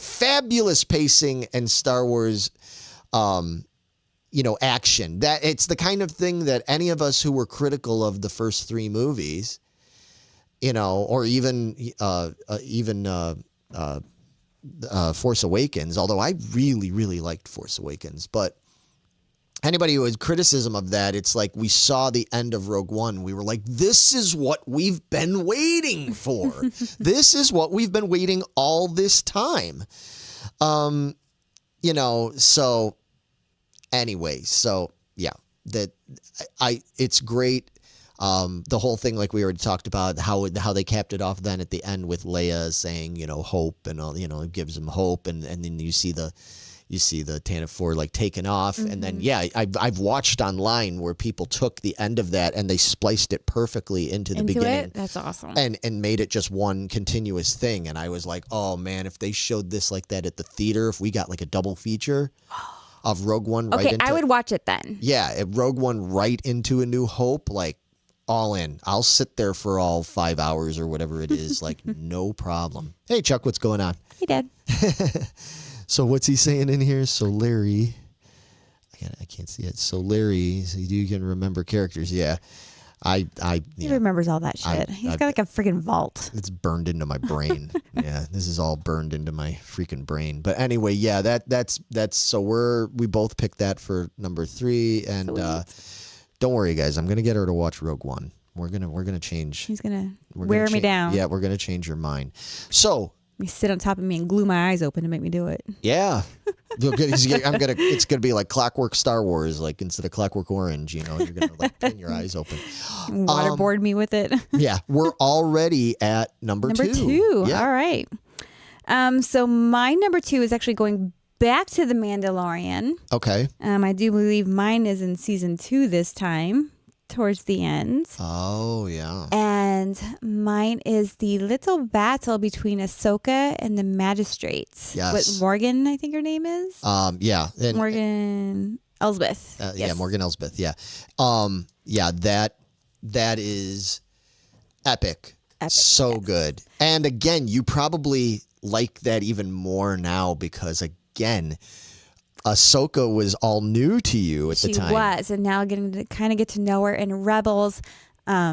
pacing and Star Wars action. That it's the kind of thing that any of us who were critical of the first 3 movies, or even Force Awakens, although I really, really liked Force Awakens, but anybody who had criticism of that, it's like we saw the end of Rogue One. We were like, this is what we've been waiting for. This is what we've been waiting all this time. So anyway, so yeah, it's great. The whole thing, like we already talked about, how they capped it off then at the end with Leia saying, hope, and all, it gives them hope, and then you see the you see the Tantive 4 like taken off. And then, I've watched online where people took the end of that and they spliced it perfectly into the beginning. That's awesome. And made it just one continuous thing. And I was like, oh man, if they showed this like that at the theater, if we got like a double feature of Rogue One right into... I would watch it then. Yeah, Rogue One right into A New Hope, like all in. I'll sit there for all 5 hours or whatever it is, like no problem. Hey Chuck, what's going on? Hey Dad. So what's he saying in here? So Larry, I can't see it. So Larry, so you can remember characters. Yeah. He remembers all that shit. He's got like a freaking vault. It's burned into my brain. Yeah, this is all burned into my freaking brain. But anyway, yeah, that's so we both picked that for number 3, and don't worry, guys. I'm gonna get her to watch Rogue One. We're gonna change. He's gonna wear me down. Yeah, we're gonna change your mind. So. You sit on top of me and glue my eyes open to make me do it. Yeah. It's gonna be like Clockwork Star Wars, like instead of Clockwork Orange, you're gonna like pin your eyes open. Waterboard me with it. Yeah. We're already at number 2. Number 2. Yeah. All right. So my number 2 is actually going back to The Mandalorian. Okay. I do believe mine is in season 2 this time, towards the end. Oh, yeah. And mine is the little battle between Ahsoka and the magistrates. Yes. What Morgan, I think her name is? Yeah. And, Morgan Elsbeth. Yes. Yeah, Morgan Elsbeth. Yeah. Yeah, that is epic. So good. And again, you probably like that even more now because again, Ahsoka was all new to you at the time. She was, and now getting to kind of get to know her in Rebels. I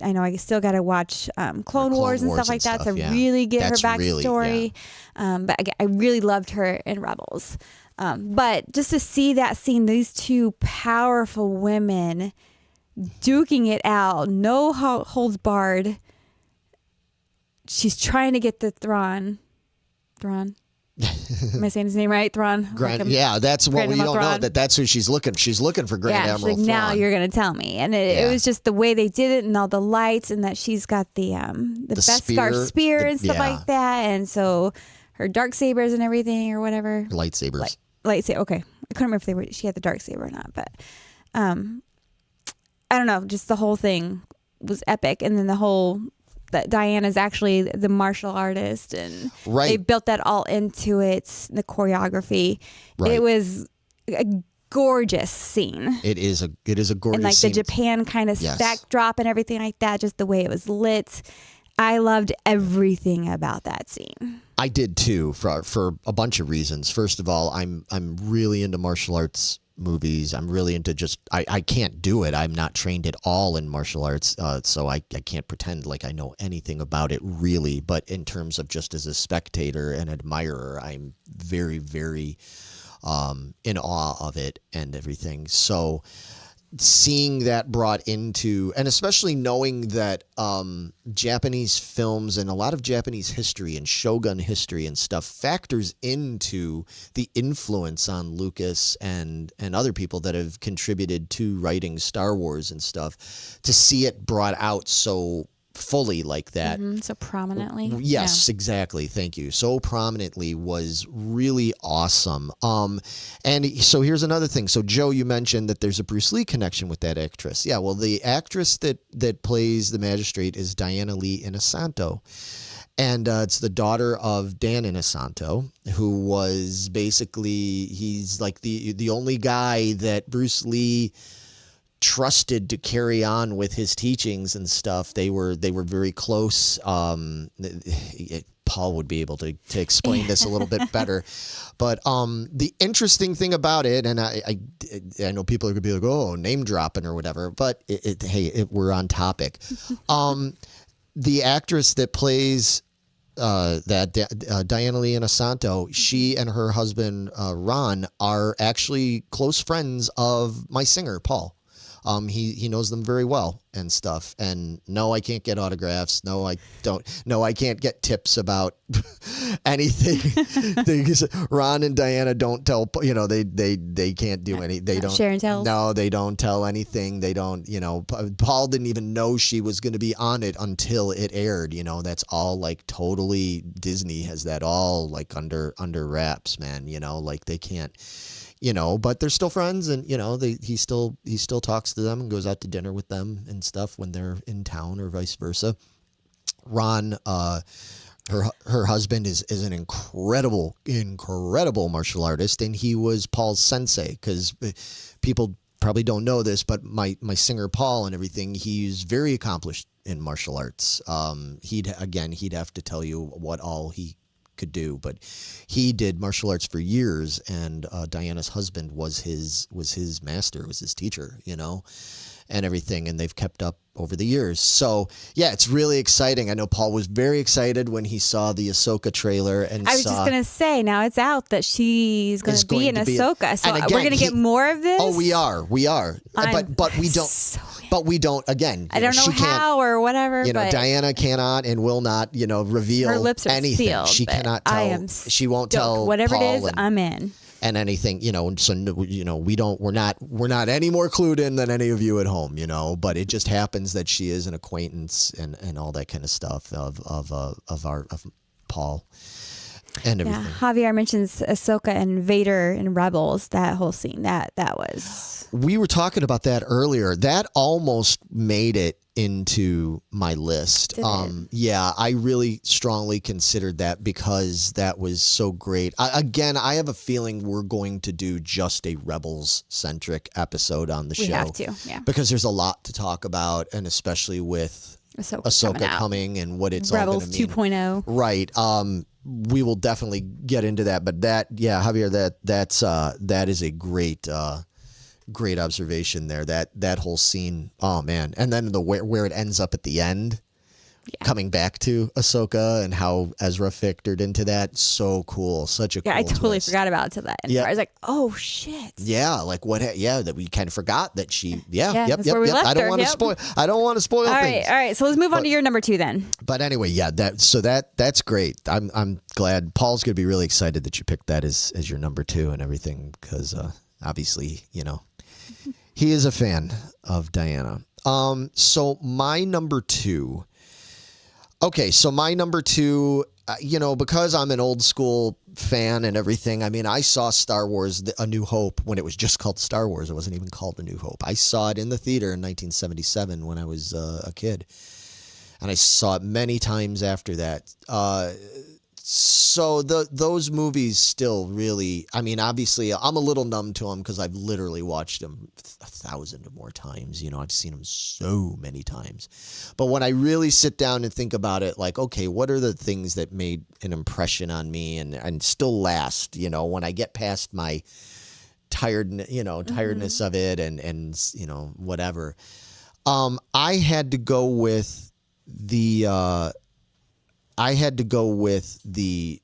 know I still got to watch Clone Wars and stuff like that to really get her backstory. But again, I really loved her in Rebels. But just to see that scene, these two powerful women duking it out, no holds barred. She's trying to get the Thrawn. Am I saying his name right? Thrawn? Yeah, that's what we don't know. That's who she's looking. She's looking for Grand Admiral Thrawn. Now you're going to tell me. And it was just the way they did it and all the lights and that she's got the Beskar spear and stuff like that. And so her dark sabers and everything or whatever. Lightsabers. Lightsaber. Okay. I couldn't remember if she had the dark saber or not, but I don't know. Just the whole thing was epic. And then that Diana's actually the martial artist, and they built that all into it. The choreography, it was a gorgeous scene. It is a gorgeous scene. And like the Japan kind of backdrop and everything like that, just the way it was lit. I loved everything about that scene. I did too, for a bunch of reasons. First of all, I'm really into martial arts movies. I'm really into I can't do it. I'm not trained at all in martial arts, so I can't pretend like I know anything about it really. But in terms of just as a spectator and admirer, I'm very, very in awe of it and everything. So seeing that brought into, and especially knowing that Japanese films and a lot of Japanese history and Shogun history and stuff factors into the influence on Lucas and other people that have contributed to writing Star Wars and stuff, to see it brought out so fully like that. So prominently. Yes, exactly. Thank you. So prominently was really awesome. And so here's another thing. So Joe, you mentioned that there's a Bruce Lee connection with that actress. Yeah, well, the actress that plays the magistrate is Diana Lee Inosanto. And it's the daughter of Dan Inosanto, who was basically, he's like the only guy that Bruce Lee trusted to carry on with his teachings and stuff. They were very close. Paul would be able to explain this a little bit better, but the interesting thing about it, and I know people are gonna be like, oh, name dropping or whatever, but we're on topic. The actress that plays Diana Lee Inosanto, she and her husband Ron are actually close friends of my singer Paul. He knows them very well and stuff. And no, I can't get autographs. No, I don't. No, I can't get tips about anything. Ron and Diana don't tell. They can't do any. They don't share and tell. No, they don't tell anything. They don't. Paul didn't even know she was going to be on it until it aired. That's all like totally Disney has that all like under wraps, man. Like they can't. But they're still friends, and he still talks to them and goes out to dinner with them and stuff when they're in town or vice versa. Ron, her husband is an incredible martial artist, and he was Paul's sensei, because people probably don't know this, but my singer Paul and everything, he's very accomplished in martial arts. He'd have to tell you what all he could do, but he did martial arts for years, and Diana's husband was his master, was his teacher, and everything, and they've kept up over the years. So yeah, it's really exciting. I know Paul was very excited when he saw the Ahsoka trailer, and I was just gonna say, now it's out that she's gonna be in Ahsoka. So again, we're gonna get more of this. Oh, we are, but we don't. But we don't. Again, I don't know how or whatever. But Diana cannot and will not. Reveal her lips are anything. Sealed, she cannot tell. She won't tell. Whatever Paul it is, I'm in. And anything, so we're not any more clued in than any of you at home, but it just happens that she is an acquaintance and all that kind of stuff of Paul and everything. Yeah, Javier mentions Ahsoka and Vader and Rebels, that whole scene. That was. We were talking about that earlier. That almost made it into my list. Yeah, I really strongly considered that because that was so great. I have a feeling we're going to do just a Rebels centric episode on the show. We have to, yeah, because there's a lot to talk about, and especially with Ahsoka coming and what it's Rebels all going to mean. 2.0. Right. We will definitely get into that, but Javier, that is a great observation there. That whole scene. Oh man. And then where it ends up at the end, coming back to Ahsoka and how Ezra factored into that. So cool. Such a cool I totally twist. forgot about that. Yeah. I was like, oh shit. Yeah. Like what? Yeah. That we kind of forgot that she. Yep. I don't want to spoil. I don't want to spoil things. All right. So let's move on to your number 2 then. But anyway, yeah. That's great. I'm glad Paul's going to be really excited that you picked that as your number 2 and everything, because obviously he is a fan of Diana. So my number 2. Okay, so my number 2, because I'm an old school fan and everything. I mean, I saw Star Wars: A New Hope when it was just called Star Wars. It wasn't even called A New Hope. I saw it in the theater in 1977 when I was a kid, and I saw it many times after that. So those movies still really, I mean, obviously I'm a little numb to them because I've literally watched them 1,000 or more times. I've seen them so many times. But when I really sit down and think about it, like, okay, what are the things that made an impression on me and still last, when I get past my tiredness of it and whatever. I had to go with the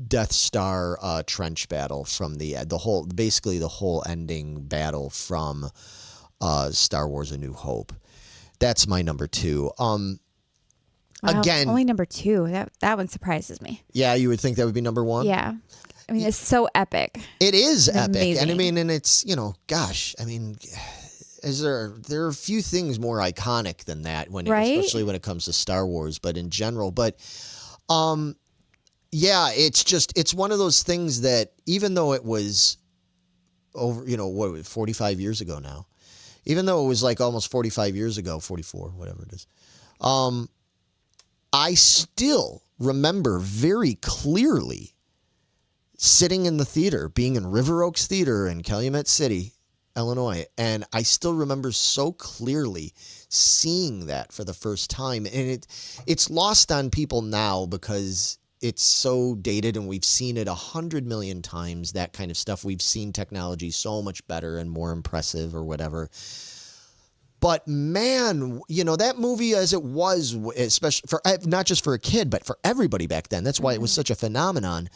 Death Star trench battle from the whole ending battle from Star Wars: A New Hope. That's my number 2. Wow, again, only number 2. That one surprises me. Yeah, you would think that would be number 1. Yeah, I mean, it's so epic. It is epic, amazing. and I mean, and it's gosh, I mean. There are a few things more iconic than that especially when it comes to Star Wars, but in general. But it's one of those things that even though it was over, 45 years ago now, even though it was like almost 45 years ago, 44, whatever it is, I still remember very clearly sitting in the theater, being in River Oaks Theater in Calumet City, Illinois, and I still remember so clearly seeing that for the first time, and it's lost on people now because it's so dated and we've seen it 100 million times, that kind of stuff. We've seen technology so much better and more impressive or whatever. But man, that movie as it was, especially for not just for a kid, but for everybody back then, that's why it was such a phenomenon.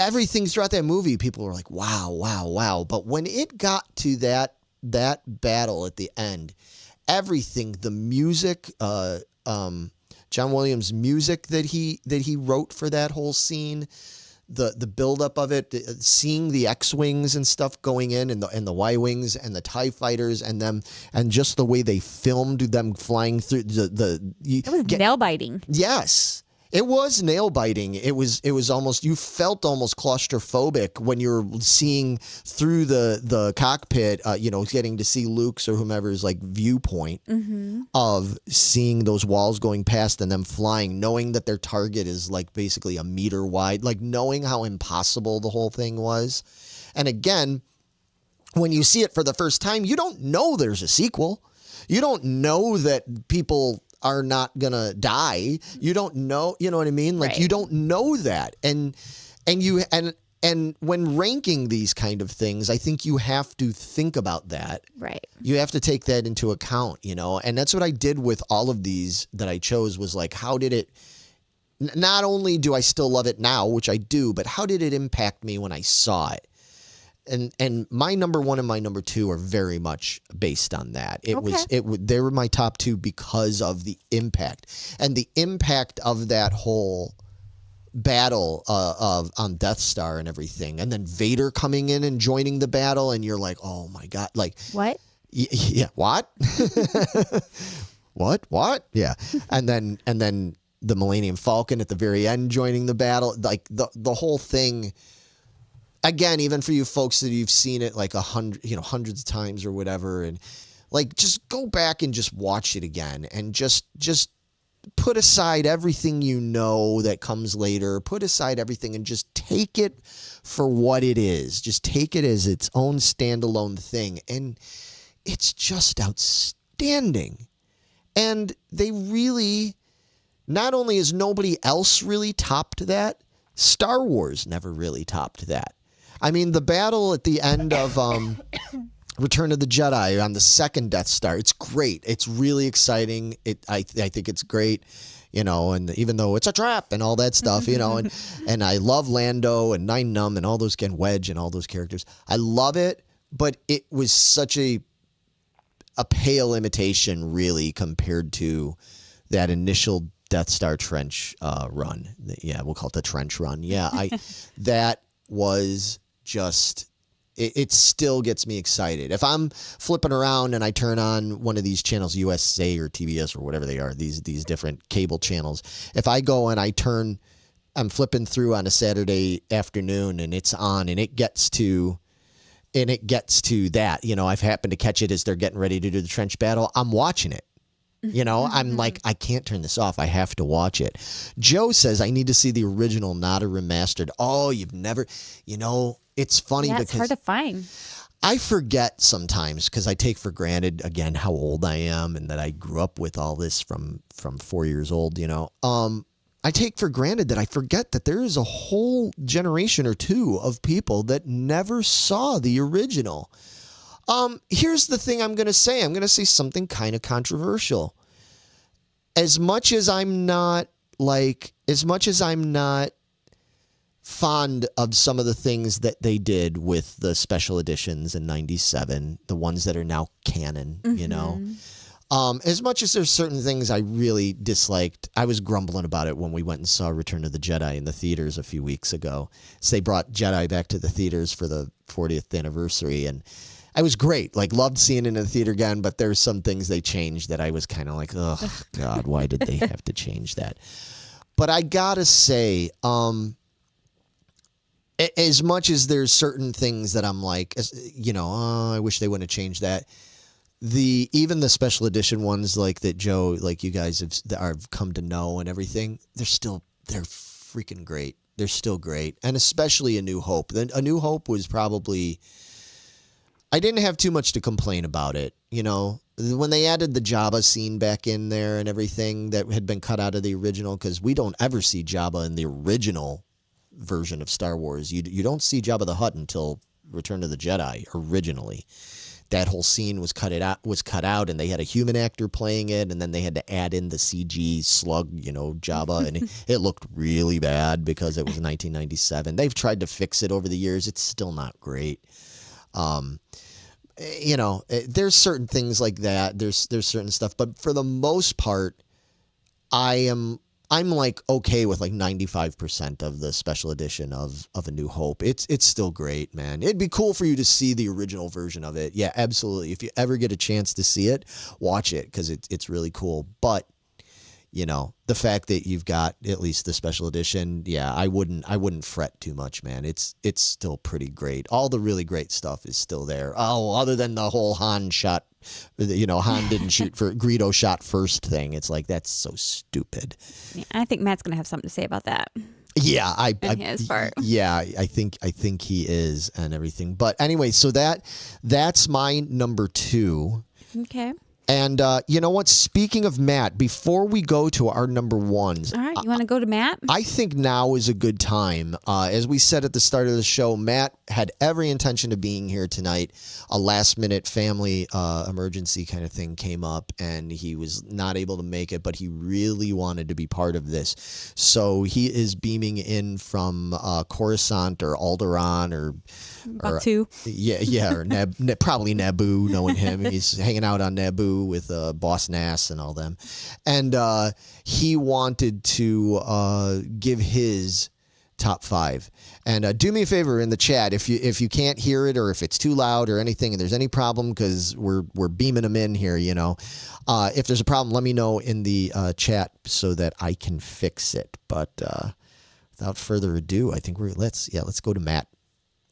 Everything throughout that movie, people were like, wow, wow, wow. But when it got to that battle at the end, everything, the music, John Williams' music that he wrote for that whole scene, the buildup of it, seeing the X-wings and stuff going in, and the Y-wings and the TIE fighters and them, and just the way they filmed them flying through it was nail biting. Yes. It was nail biting. It was almost, you felt almost claustrophobic when you're seeing through the cockpit, getting to see Luke's or whomever's like viewpoint of seeing those walls going past and them flying, knowing that their target is like basically a meter wide, like knowing how impossible the whole thing was. And again, when you see it for the first time, you don't know there's a sequel. You don't know that people are not gonna die. You don't know, you know what I mean? Like, you don't know that. And when ranking these kind of things, I think you have to think about that. Right. You have to take that into account, and that's what I did with all of these that I chose, was like, how did it, not only do I still love it now, which I do, but how did it impact me when I saw it? And my number one and my number two are very much based on that. They were my top two because of the impact, and the impact of that whole battle on Death Star and everything, and then Vader coming in and joining the battle, and you're like, oh my God, like what? Yeah, what? what? Yeah, and then the Millennium Falcon at the very end joining the battle, like the whole thing. Again, even for you folks that you've seen it like hundreds of times or whatever, and like, just go back and just watch it again, and just put aside everything that comes later. Put aside everything and just take it for what it is. Just take it as its own standalone thing, and it's just outstanding. And they really, not only has nobody else really topped that, Star Wars never really topped that. I mean, the battle at the end of Return of the Jedi on the second Death Star, it's great. It's really exciting. I think it's great, and even though it's a trap and all that stuff, and I love Lando and Nine Numb and all those, Wedge and all those characters. I love it, but it was such a pale imitation, really, compared to that initial Death Star trench run. Yeah, we'll call it the trench run. Yeah, that was just, it still gets me excited. If I'm flipping around and I turn on one of these channels, USA or TBS or whatever they are, these different cable channels, if I go and I'm flipping through on a Saturday afternoon and it's on and it gets to that, I've happened to catch it as they're getting ready to do the trench battle, I'm watching it. I'm like, I can't turn this off. I have to watch it. Joe says, I need to see the original, not a remastered. Oh, you've never, it's funny because it's hard to find. I forget sometimes because I take for granted, again, how old I am and that I grew up with all this from 4 years old, I take for granted that I forget that there is a whole generation or two of people that never saw the original. Here's the thing I'm going to say. I'm going to say something kind of controversial. As much as I'm not fond of some of the things that they did with the special editions in 97, the ones that are now canon, as much as there's certain things I really disliked, I was grumbling about it when we went and saw Return of the Jedi in the theaters a few weeks ago. So they brought Jedi back to the theaters for the 40th anniversary, and it was great. Like, loved seeing it in the theater again, but there's some things they changed that I was kind of like, oh, God, why did they have to change that? But I gotta say, as much as there's certain things that I'm like, I wish they wouldn't have changed that. Even the special edition ones, like that Joe, like you guys have come to know and everything, they're freaking great. They're still great. And especially A New Hope. A New Hope was probably, I didn't have too much to complain about it. When they added the Jabba scene back in there and everything that had been cut out of the original, because we don't ever see Jabba in the original version of Star Wars. You don't see Jabba the Hutt until Return of the Jedi originally. That whole scene was cut out, and they had a human actor playing it, and then they had to add in the CG slug, Jabba, and it looked really bad because it was 1997. They've tried to fix it over the years. It's still not great. there's certain things like that. There's certain stuff, but for the most part, I'm like okay with like 95% of the special edition of A New Hope. It's still great, man. It'd be cool for you to see the original version of it. Yeah, absolutely. If you ever get a chance to see it, watch it because it's really cool. But the fact that you've got at least the special edition, yeah, I wouldn't fret too much, man. It's still pretty great. All the really great stuff is still there. Oh, other than the whole Han shot, Han didn't shoot for Greedo shot first thing. It's like, that's so stupid. Yeah, I think Matt's gonna have something to say about that. Yeah, his part. Yeah, I think he is and everything. But anyway, so that's my number 2. Okay. And you know what? Speaking of Matt, before we go to our number 1s. All right, you want to go to Matt? I think now is a good time. As we said at the start of the show, Matt had every intention of being here tonight. A last-minute family emergency kind of thing came up, and he was not able to make it, but he really wanted to be part of this. So he is beaming in from Coruscant or Alderaan or Batu. or probably Naboo, knowing him. He's hanging out on Naboo with Boss Nass and all them. And he wanted to give his top 5. And do me a favor in the chat, if you can't hear it or if it's too loud or anything and there's any problem, because we're beaming them in here, if there's a problem, let me know in the chat so that I can fix it. But without further ado, I think let's go to Matt.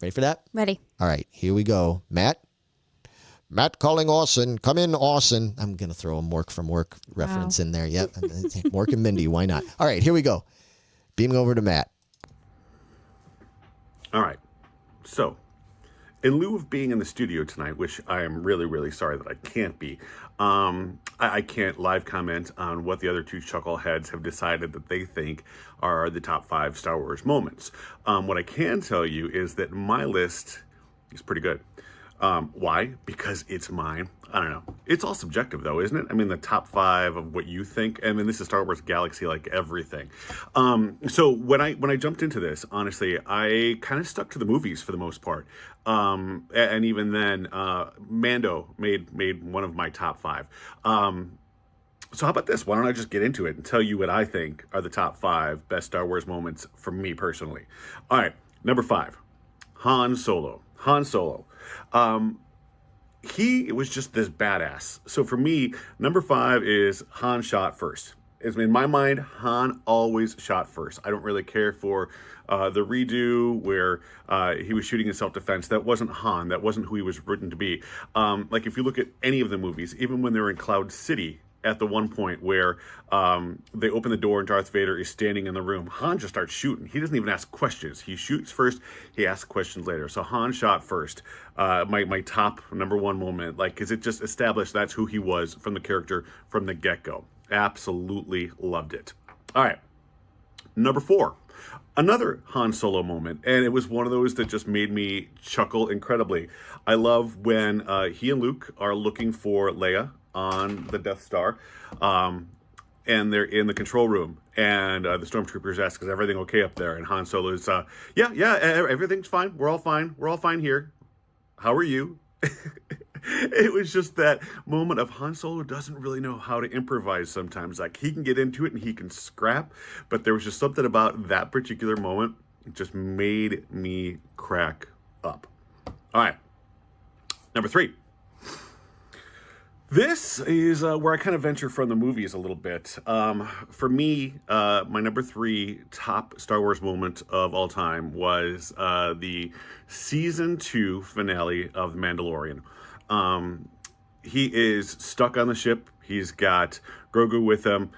Ready for that? Ready. All right, here we go. Matt calling Orson. Come in, Orson. I'm going to throw a Mork from Work reference in there. Yep. Mork and Mindy. Why not? All right, here we go. Beaming over to Matt. All right. So, in lieu of being in the studio tonight, which I am really, really sorry that I can't be, I can't live comment on what the other two chuckleheads have decided that they think are the top 5 Star Wars moments. What I can tell you is that my list is pretty good. Why? Because it's mine. I don't know. It's all subjective, though, isn't it? I mean, the top 5 of what you think. I mean, this is Star Wars Galaxy, like everything. So when I jumped into this, honestly, I kind of stuck to the movies for the most part. And even then, Mando made one of my top 5. So how about this? Why don't I just get into it and tell you what I think are the top 5 best Star Wars moments for me personally. All right, number 5, Han Solo. Han Solo. He was just this badass. So for me, number 5 is Han shot first. In my mind, Han always shot first. I don't really care for the redo where he was shooting in self-defense. That wasn't Han. That wasn't who he was written to be. Like if you look at any of the movies, even when they were in Cloud City, at the one point where they open the door and Darth Vader is standing in the room, Han just starts shooting. He doesn't even ask questions. He shoots first. He asks questions later. So Han shot first. My top number 1 moment, because it just established that's who he was from the character from the get-go. Absolutely loved it. All right. Number 4. Another Han Solo moment, and it was one of those that just made me chuckle incredibly. I love when he and Luke are looking for Leia on the Death Star, and they're in the control room, and the stormtroopers ask, is everything okay up there? And Han Solo is, yeah, everything's fine. We're all fine here. How are you? It was just that moment of Han Solo doesn't really know how to improvise sometimes. Like, he can get into it and he can scrap, but there was just something about that particular moment that just made me crack up. All right. Number 3. This is where I kind of venture from the movies a little bit. For me, my number 3 top Star Wars moment of all time was the season 2 finale of The Mandalorian. He is stuck on the ship. He's got Grogu with him.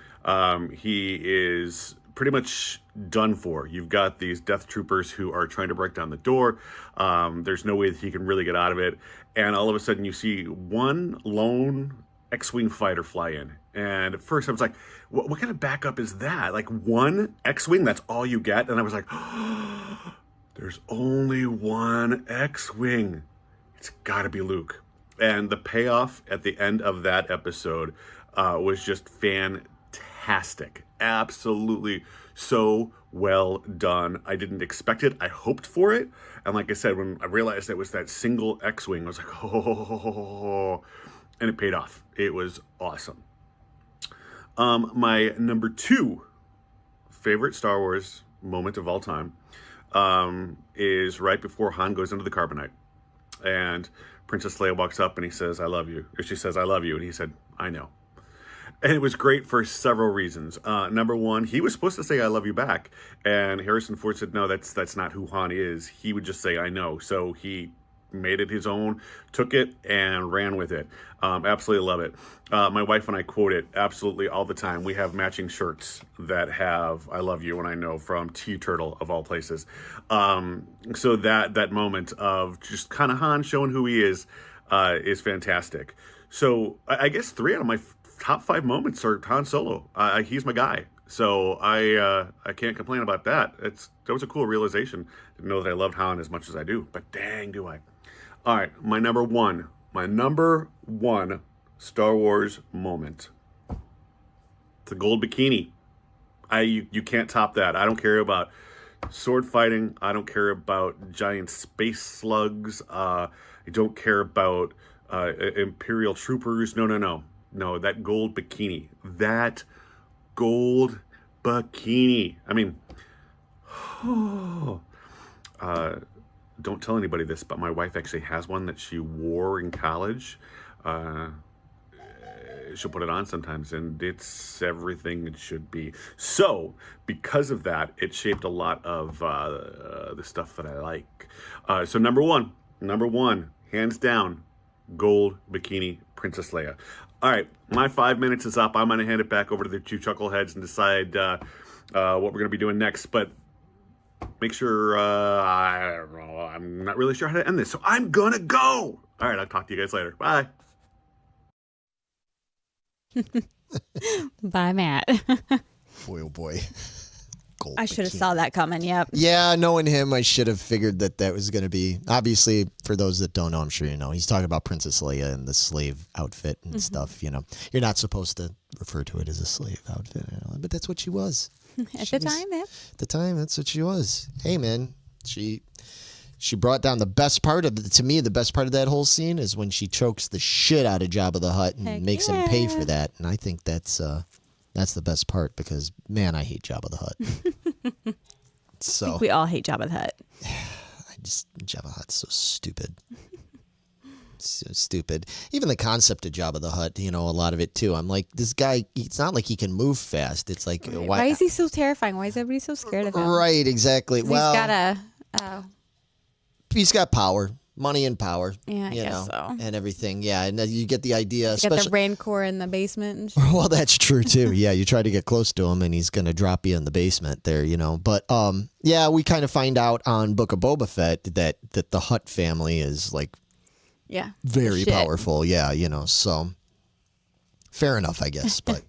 He is pretty much done for. You've got these death troopers who are trying to break down the door. There's no way that he can really get out of it. And all of a sudden you see one lone X-Wing fighter fly in. And at first I was like, what kind of backup is that? Like, one X-Wing, that's all you get? And I was like, oh, there's only one X-Wing. It's got to be Luke. And the payoff at the end of that episode was just fantastic. Absolutely so well done. I didn't expect it. I hoped for it. And like I said, when I realized it was that single X-Wing, I was like, oh, and it paid off. It was awesome. My number 2 favorite Star Wars moment of all time is right before Han goes into the carbonite. And Princess Leia walks up and he says, I love you. Or she says, I love you. And he said, I know. And it was great for several reasons. Number 1, he was supposed to say, I love you back. And Harrison Ford said, no, that's not who Han is. He would just say, I know. So he made it his own, took it, and ran with it. Absolutely love it. My wife and I quote it absolutely all the time. We have matching shirts that have I love you and I know from T-Turtle, of all places. So that moment of just kind of Han showing who he is fantastic. So I guess 3 out of my top 5 moments are Han Solo. He's my guy. So I can't complain about that. That was a cool realization to know that I loved Han as much as I do. But dang, do I. All right, my number one Star Wars moment. The gold bikini. You can't top that. I don't care about sword fighting. I don't care about giant space slugs. I don't care about Imperial troopers. No, that gold bikini. That gold bikini. I mean, don't tell anybody this, but my wife actually has one that she wore in college. She'll put it on sometimes, and it's everything it should be. So, because of that, it shaped a lot of the stuff that I like. So number one, hands down, gold bikini Princess Leia. All right, my 5 minutes is up. I'm going to hand it back over to the 2 chuckleheads and decide what we're going to be doing next. But make sure, I don't know, I'm not really sure how to end this. So I'm going to go. All right, I'll talk to you guys later. Bye. Bye, Matt. Boy, oh boy. Gold I should have bikini. saw that coming. Yep. Yeah, knowing him, I should have figured that was going to be, obviously, for those that don't know, I'm sure you know, he's talking about Princess Leia and the slave outfit and stuff, you know. You're not supposed to refer to it as a slave outfit, you know, but that's what she was. At the time, yeah. At the time, that's what she was. Hey, man, she brought down the best part of it. To me, the best part of that whole scene is when she chokes the shit out of Jabba the Hutt and makes him pay for that. And I think that's the best part because, man, I hate Jabba the Hutt. So I think we all hate Jabba the Hutt. Jabba the Hutt's so stupid. So stupid. Even the concept of Jabba the Hutt, you know, a lot of it too. I'm like, this guy, it's not like he can move fast. It's like, why is he so terrifying? Why is everybody so scared of him? Right, exactly. Well, he's got power. Money and power. Yeah, I guess so. And everything. Yeah, and you get the idea. He's got the Rancor in the basement. And shit. Well, that's true too. Yeah, you try to get close to him, and he's going to drop you in the basement there, you know. But yeah, we kind of find out on Book of Boba Fett that the Hutt family is like, very powerful. Yeah, you know. So fair enough, I guess. But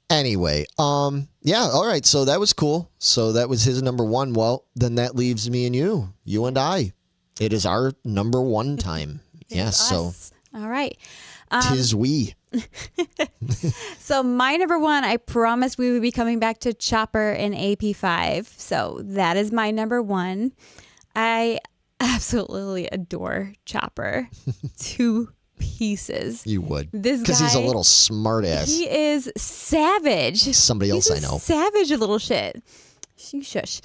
anyway, yeah. All right. So that was cool. So that was his number one. Well, then that leaves me and you and I. It is our number one time. Yes. So all right. 'Tis we. So my number one, I promised we would be coming back to Chopper in AP5. So that is my number one. I absolutely adore Chopper. 2 pieces. You would. This guy, because he's a little smart ass. He is savage. Somebody else I know. Savage little shit. Shush.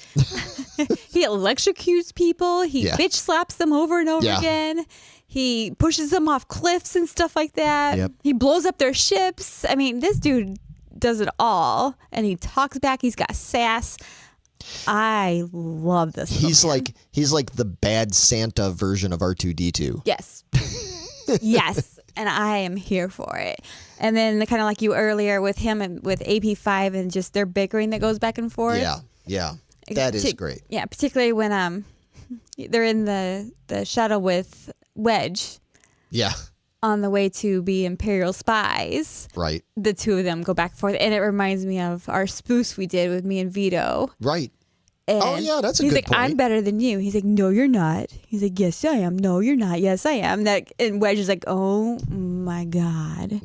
He electrocutes people. He bitch slaps them over and over again. He pushes them off cliffs and stuff like that. Yep. He blows up their ships. I mean, this dude does it all. And he talks back. He's got sass. I love this. He's like the bad Santa version of R2-D2. Yes. Yes. And I am here for it. And then kind of like you earlier with him and with AP5 and just their bickering that goes back and forth. Yeah. Yeah. That is great. Yeah. Particularly when they're in the shuttle with Wedge. Yeah. On the way to be Imperial spies. Right. The 2 of them go back and forth. And it reminds me of our spoofs we did with me and Vito. Right. And oh, yeah, that's a good point. He's like, I'm better than you. He's like, no, you're not. He's like, yes, I am. No, you're not. Yes, I am. And Wedge is like, oh my God.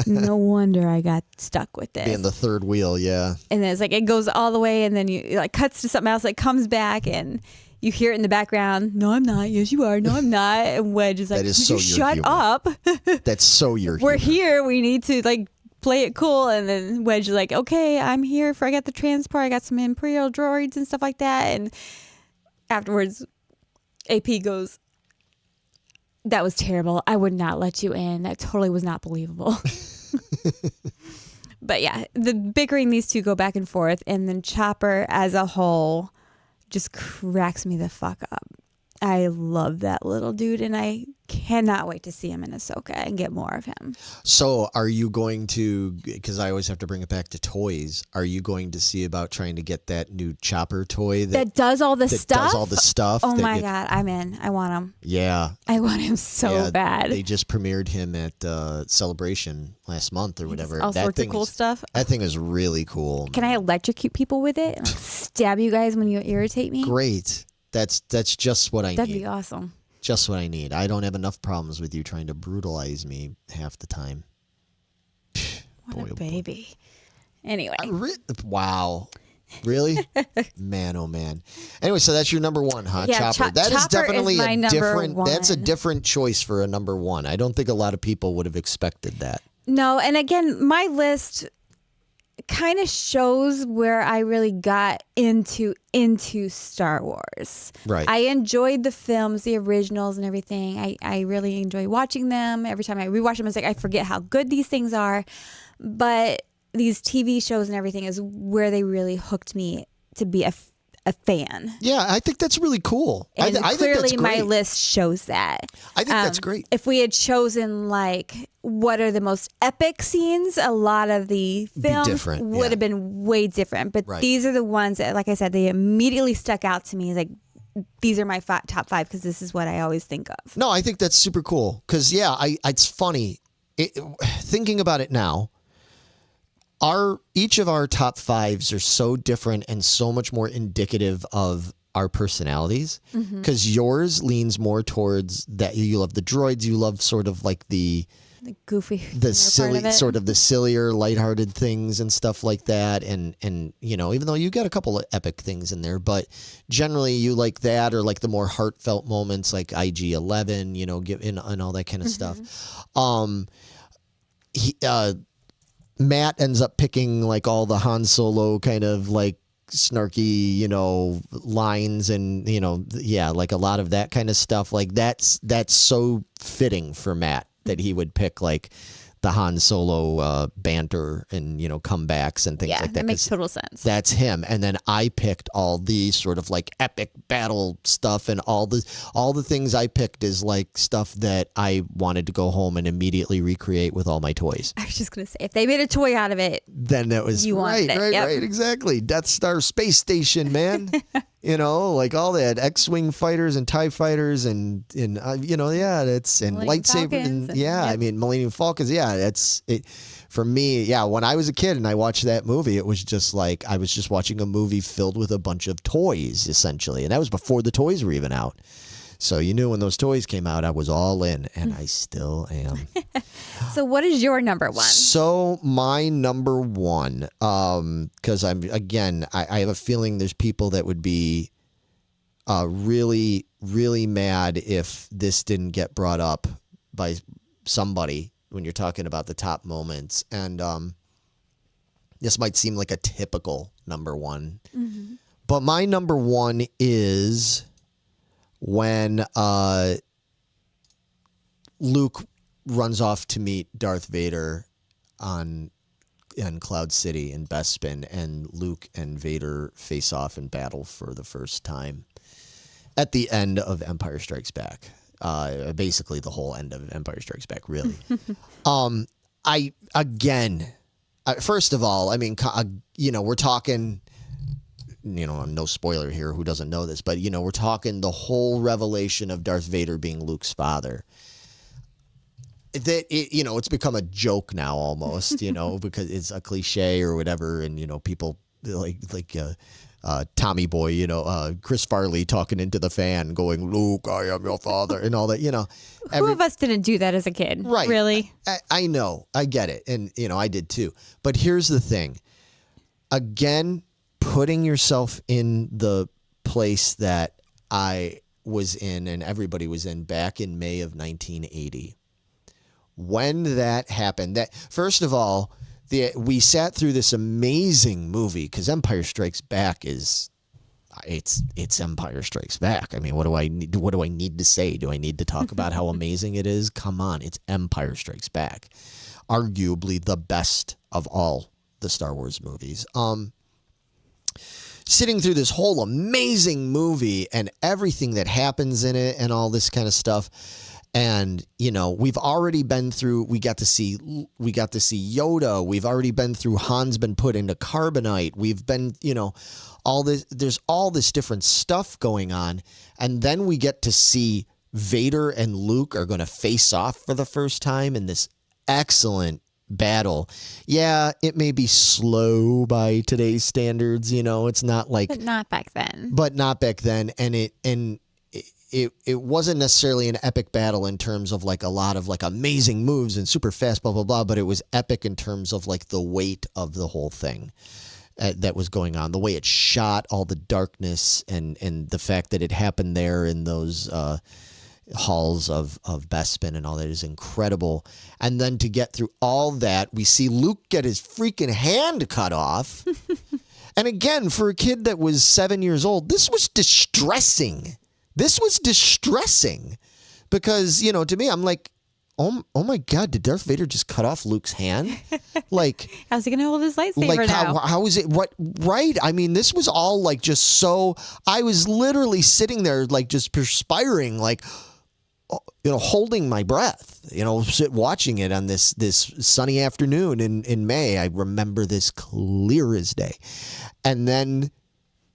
No wonder I got stuck with this. Being the third wheel, yeah. And then it's like, it goes all the way and then you like cuts to something else, like comes back and you hear it in the background. No, I'm not. Yes, you are. No, I'm not. And Wedge is like, shut up. That's so your We're humor. here. We need to like play it cool. And then Wedge is like, okay, I'm here I got the transport. I got some Imperial droids and stuff like that. And afterwards, AP goes, that was terrible. I would not let you in. That totally was not believable. But yeah, the bickering these two go back and forth. And then Chopper as a whole just cracks me the fuck up. I love that little dude, and I cannot wait to see him in Ahsoka and get more of him. So are you going to, because I always have to bring it back to toys, are you going to see about trying to get that new Chopper toy that does all the stuff? Does all the stuff. Oh my God, I'm in. I want him. Yeah. I want him so bad. They just premiered him at Celebration last month or whatever. All sorts of cool stuff. That thing is really cool. Can I electrocute people with it? And stab you guys when you irritate me? Great. That's just what I need. That'd be awesome. Just what I need. I don't have enough problems with you trying to brutalize me half the time. What a baby. Anyway. Wow. Really? Man, oh man. Anyway, so that's your number one, huh? Yeah, Chopper. That is definitely is my a different one. That's a different choice for a number one. I don't think a lot of people would have expected that. No, and again, my list kind of shows where I really got into Star Wars. Right. I enjoyed the films, the originals and everything. I really enjoy watching them. Every time I rewatch them, it's like I forget how good these things are. But these TV shows and everything is where they really hooked me to be a fan. Yeah, I think that's really cool. And I clearly think that's great. my list shows that. I think that's great. If we had chosen like what are the most epic scenes, a lot of the films would have been way different. But these are the ones that, like I said, they immediately stuck out to me. Like, these are my top five because this is what I always think of. No, I think that's super cool. Because, yeah, it's funny. Thinking about it now, each of our top fives are so different and so much more indicative of our personalities. Because yours leans more towards that. You love the droids. You love sort of like the goofy, the silly, sort of the sillier, lighthearted things and stuff like that. And you know, even though you got a couple of epic things in there, but generally you like that, or like the more heartfelt moments like IG-11, you know, and all that kind of stuff. Matt ends up picking like all the Han Solo kind of like snarky, you know, lines and, you know, yeah, like a lot of that kind of stuff. Like that's so fitting for Matt that he would pick like the Han Solo banter and, you know, comebacks and things like that. That makes total sense. That's him. And then I picked all the sort of like epic battle stuff, and all the things I picked is like stuff that I wanted to go home and immediately recreate with all my toys. I was just going to say, if they made a toy out of it, then that was right, exactly. Death Star space station, man. You know, like all that X-Wing fighters and TIE fighters and you know, yeah, that's and Millennium lightsabers and Falcons I mean Millennium Falcons, yeah, that's it for me. Yeah, when I was a kid and I watched that movie, it was just like I was just watching a movie filled with a bunch of toys essentially, and that was before the toys were even out. So you knew when those toys came out, I was all in, and I still am. So what is your number one? So my number one, because I have a feeling there's people that would be really, really mad if this didn't get brought up by somebody when you're talking about the top moments. And this might seem like a typical number one. But my number one is when Luke runs off to meet Darth Vader in Cloud City in Bespin, and Luke and Vader face off in battle for the first time at the end of Empire Strikes Back. Basically the whole end of Empire Strikes Back, really. First of all, I mean, you know, we're talking, you know, no spoiler here, who doesn't know this, but, you know, we're talking the whole revelation of Darth Vader being Luke's father. That you know, it's become a joke now almost, you know, because it's a cliche or whatever, and you know, people like Tommy Boy, Chris Farley talking into the fan going, Luke, I am your father, and all that, Who of us didn't do that as a kid? Right. Really? I know. I get it. And, I did too. But here's the thing. Again, putting yourself in the place that I was in and everybody was in back in May of 1980. When that happened, first of all, we sat through this amazing movie because Empire Strikes Back it's Empire Strikes Back. I mean, what do I need to say? Do I need to talk about how amazing it is? Come on, it's Empire Strikes Back, arguably the best of all the Star Wars movies. Sitting through this whole amazing movie and everything that happens in it and all this kind of stuff. And, we've already been through, we got to see Yoda. We've already been through Han's been put into carbonite. We've been, all this, there's all this different stuff going on. And then we get to see Vader and Luke are going to face off for the first time in this excellent battle. Yeah, it may be slow by today's standards, it's not like, but not back then. And it wasn't necessarily an epic battle in terms of like a lot of like amazing moves and super fast, blah, blah, blah. But it was epic in terms of like the weight of the whole thing that was going on, the way it shot, all the darkness and the fact that it happened there in those halls of Bespin and all that is incredible. And then to get through all that, we see Luke get his freaking hand cut off. And again, for a kid that was 7 years old, this was distressing. Because, to me, I'm like, oh my God, did Darth Vader just cut off Luke's hand? Like, how's he going to hold his lightsaber now? How is it? What? Right. I mean, this was all like just so, I was literally sitting there like just perspiring, like, holding my breath, watching it on this sunny afternoon in May. I remember this clear as day. And then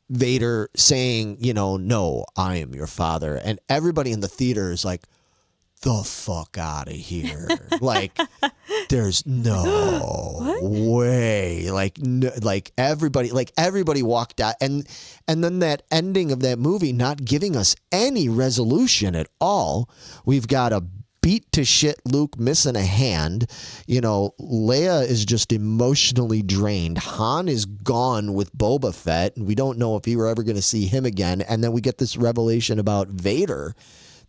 Vader saying, no, I am your father. And everybody in the theater is like, the fuck out of here. Like, there's no way. Like, no, everybody walked out. And then that ending of that movie not giving us any resolution at all. We've got a beat to shit Luke missing a hand. Leia is just emotionally drained. Han is gone with Boba Fett, and we don't know if we were ever going to see him again. And then we get this revelation about Vader,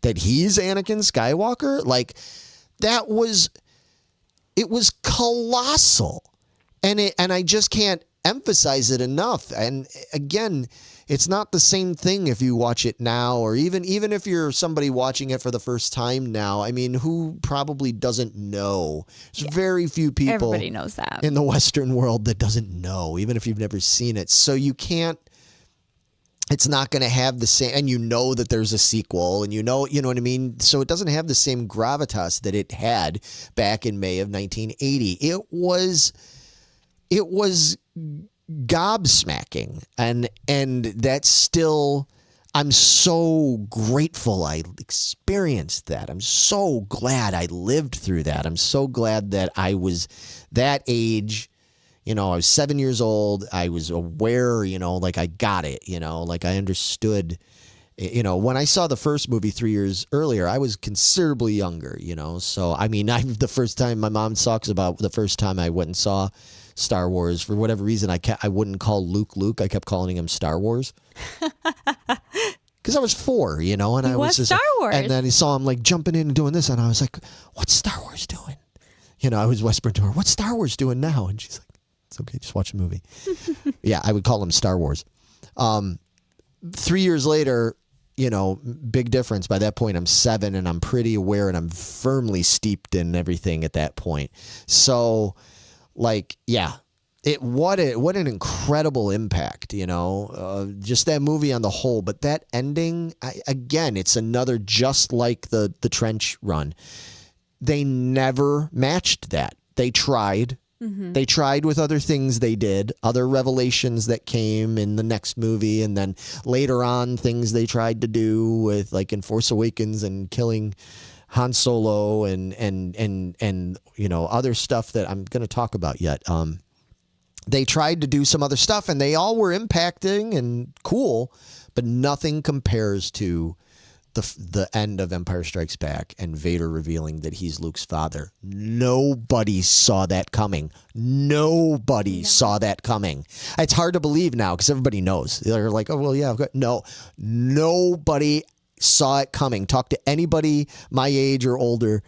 that he's Anakin Skywalker. Like, it was colossal. And I just can't emphasize it enough. And again, it's not the same thing if you watch it now, or even if you're somebody watching it for the first time now. I mean, who probably doesn't know? There's very few people everybody knows that in the Western world that doesn't know, even if you've never seen it. So you can't, it's not going to have the same, and that there's a sequel, and you know what I mean? So it doesn't have the same gravitas that it had back in May of 1980. It was gobsmacking, and that's still, I'm so grateful I experienced that. I'm so glad I lived through that. I'm so glad that I was that age. I was 7 years old. I was aware, like I got it, like I understood. When I saw the first movie 3 years earlier, I was considerably younger, So, I mean, the first time my mom talks about the first time I went and saw Star Wars, for whatever reason, I wouldn't call Luke. I kept calling him Star Wars. Because I was 4, and I was just, Star Wars. And then he saw him like jumping in and doing this, and I was like, "What's Star Wars doing?" I was whispering to her, "What's Star Wars doing now?" And she's like, "It's okay, just watch a movie." Yeah, I would call him Star Wars. 3 years later, big difference. By that point, I'm 7, and I'm pretty aware, and I'm firmly steeped in everything at that point. So, like, yeah, what an incredible impact, just that movie on the whole. But that ending, again, it's another, just like the trench run. They never matched that. They tried. Mm-hmm. They tried with other things they did, other revelations that came in the next movie, and then later on things they tried to do with, like, in Force Awakens and killing Han Solo and other stuff that I'm going to talk about yet. they tried to do some other stuff, and they all were impacting and cool, but nothing compares to the end of Empire Strikes Back and Vader revealing that he's Luke's father. Nobody saw that coming. Nobody saw that coming. It's hard to believe now because everybody knows. They're like, oh, well, yeah. No, nobody saw it coming. Talk to anybody my age or older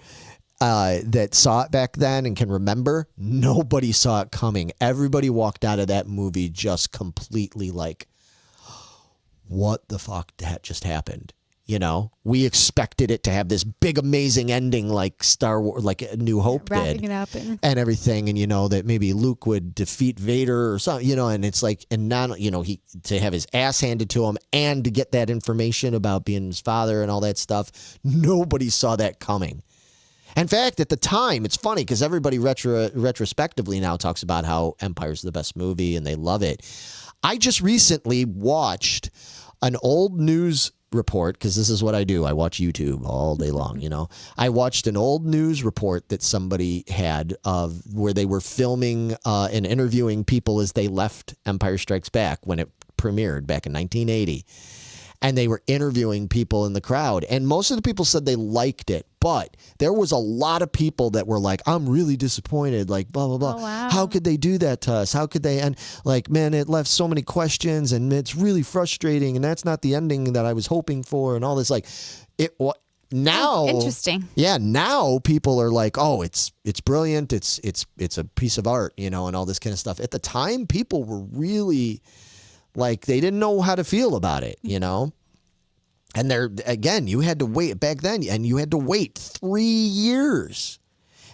that saw it back then and can remember. Nobody saw it coming. Everybody walked out of that movie just completely like, what the fuck, that just happened? You know, we expected it to have this big, amazing ending like Star Wars, like A New Hope did, it up and everything. And, you know, that maybe Luke would defeat Vader or something, you know, and it's like, and not, you know, he to have his ass handed to him and to get that information about being his father and all that stuff. Nobody saw that coming. In fact, at the time, it's funny because everybody retrospectively now talks about how Empire's the best movie and they love it. I just recently watched an old news report, because this is what I do. I watch YouTube all day long, you know. I watched an old news report that somebody had of where they were filming and interviewing people as they left Empire Strikes Back when it premiered back in 1980. And they were interviewing people in the crowd. And most of the people said they liked it. But there was a lot of people that were like, I'm really disappointed. Like, blah, blah, blah. Oh, wow. How could they do that to us? How could they? And like, man, it left so many questions. And it's really frustrating. And that's not the ending that I was hoping for. And all this. Like, now. Interesting. Yeah. Now people are like, oh, it's brilliant. It's a piece of art, you know, and all this kind of stuff. At the time, people were really... like, they didn't know how to feel about it, you know? And there, again, you had to wait back then, and you had to wait 3 years.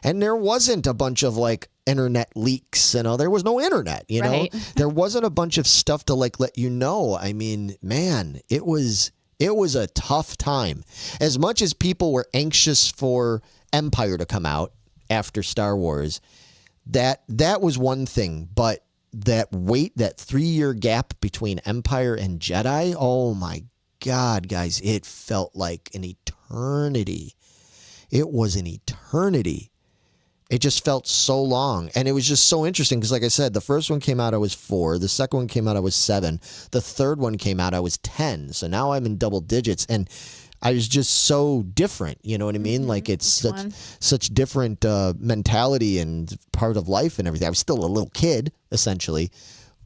And there wasn't a bunch of, like, internet leaks, you know? There was no internet, you know? There wasn't a bunch of stuff to, like, let you know. I mean, man, it was a tough time. As much as people were anxious for Empire to come out after Star Wars, that was one thing, but... that 3-year gap between Empire and Jedi, oh my God, guys, it felt like an eternity. It was an eternity. It just felt so long. And it was just so interesting because, like I said, the first one came out, I was 4. The second one came out, I was 7. The third one came out, I was 10. So now I'm in double digits. And I was just so different, you know what I mean? Like it's such different mentality and part of life and everything. I was still a little kid, essentially,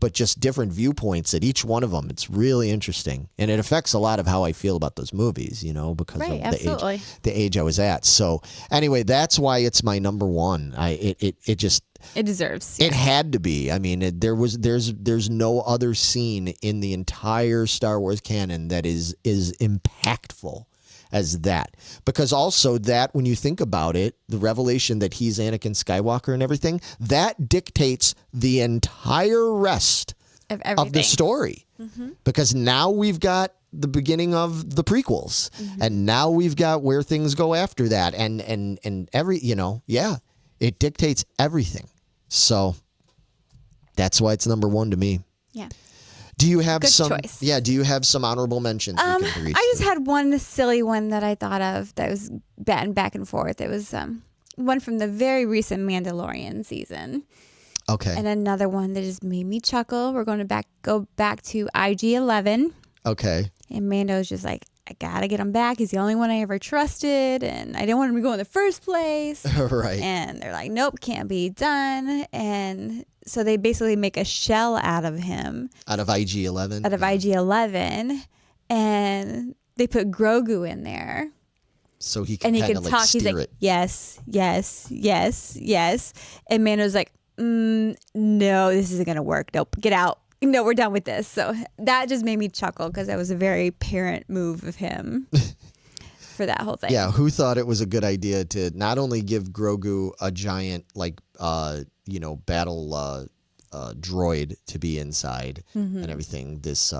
but just different viewpoints at each one of them. It's really interesting. And it affects a lot of how I feel about those movies, you know, because of the age I was at. So anyway, that's why it's my number one. It deserves. It had to be. I mean, there's no other scene in the entire Star Wars canon that is impactful as that. Because also that, when you think about it, the revelation that he's Anakin Skywalker and everything, that dictates the entire rest of the story. Mm-hmm. Because now we've got the beginning of the prequels, and now we've got where things go after that, and every, you know, it dictates everything. So that's why it's number one to me. Yeah. Do you have choice. Yeah. Do you have some honorable mentions? I just had one silly one that I thought of that was batting back and forth. It was one from the very recent Mandalorian season. Okay. And another one that just made me chuckle. We're going to go back to IG-11. Okay. And Mando's just like, I gotta get him back. He's the only one I ever trusted, and I didn't want him to go in the first place. Right. And they're like, nope, can't be done. And so they basically make a shell out of him. Out of IG-11? Out of IG-11. And they put Grogu in there. So he can kind of like talk. He's like, it. Yes, yes, yes, yes. And Mando's like, no, this isn't going to work. Nope, get out. No, we're done with this. So that just made me chuckle because that was a very parent move of him for that whole thing. Yeah, who thought it was a good idea to not only give Grogu a giant, like, battle droid to be inside and everything, this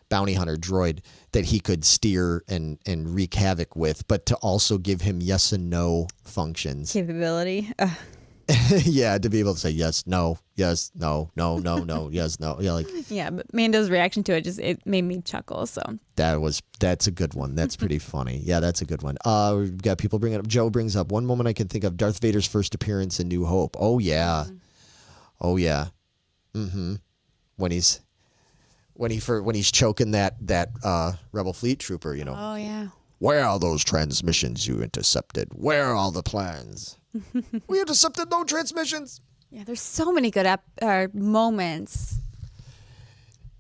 bounty hunter droid that he could steer and wreak havoc with, but to also give him yes and no functions. Capability. Yeah, to be able to say yes, no, yes, no, no, no, no, yes, no. Yeah, yeah, but Mando's reaction to it made me chuckle. So that's a good one. That's pretty funny. Yeah, that's a good one. We've got people bringing up. Joe brings up one moment I can think of: Darth Vader's first appearance in New Hope. Oh yeah, oh yeah. Mm-hmm. When he's choking that Rebel fleet trooper, you know. Oh yeah. Where are those transmissions you intercepted? Where are all the plans? We intercepted no transmissions. Yeah, there's so many good moments.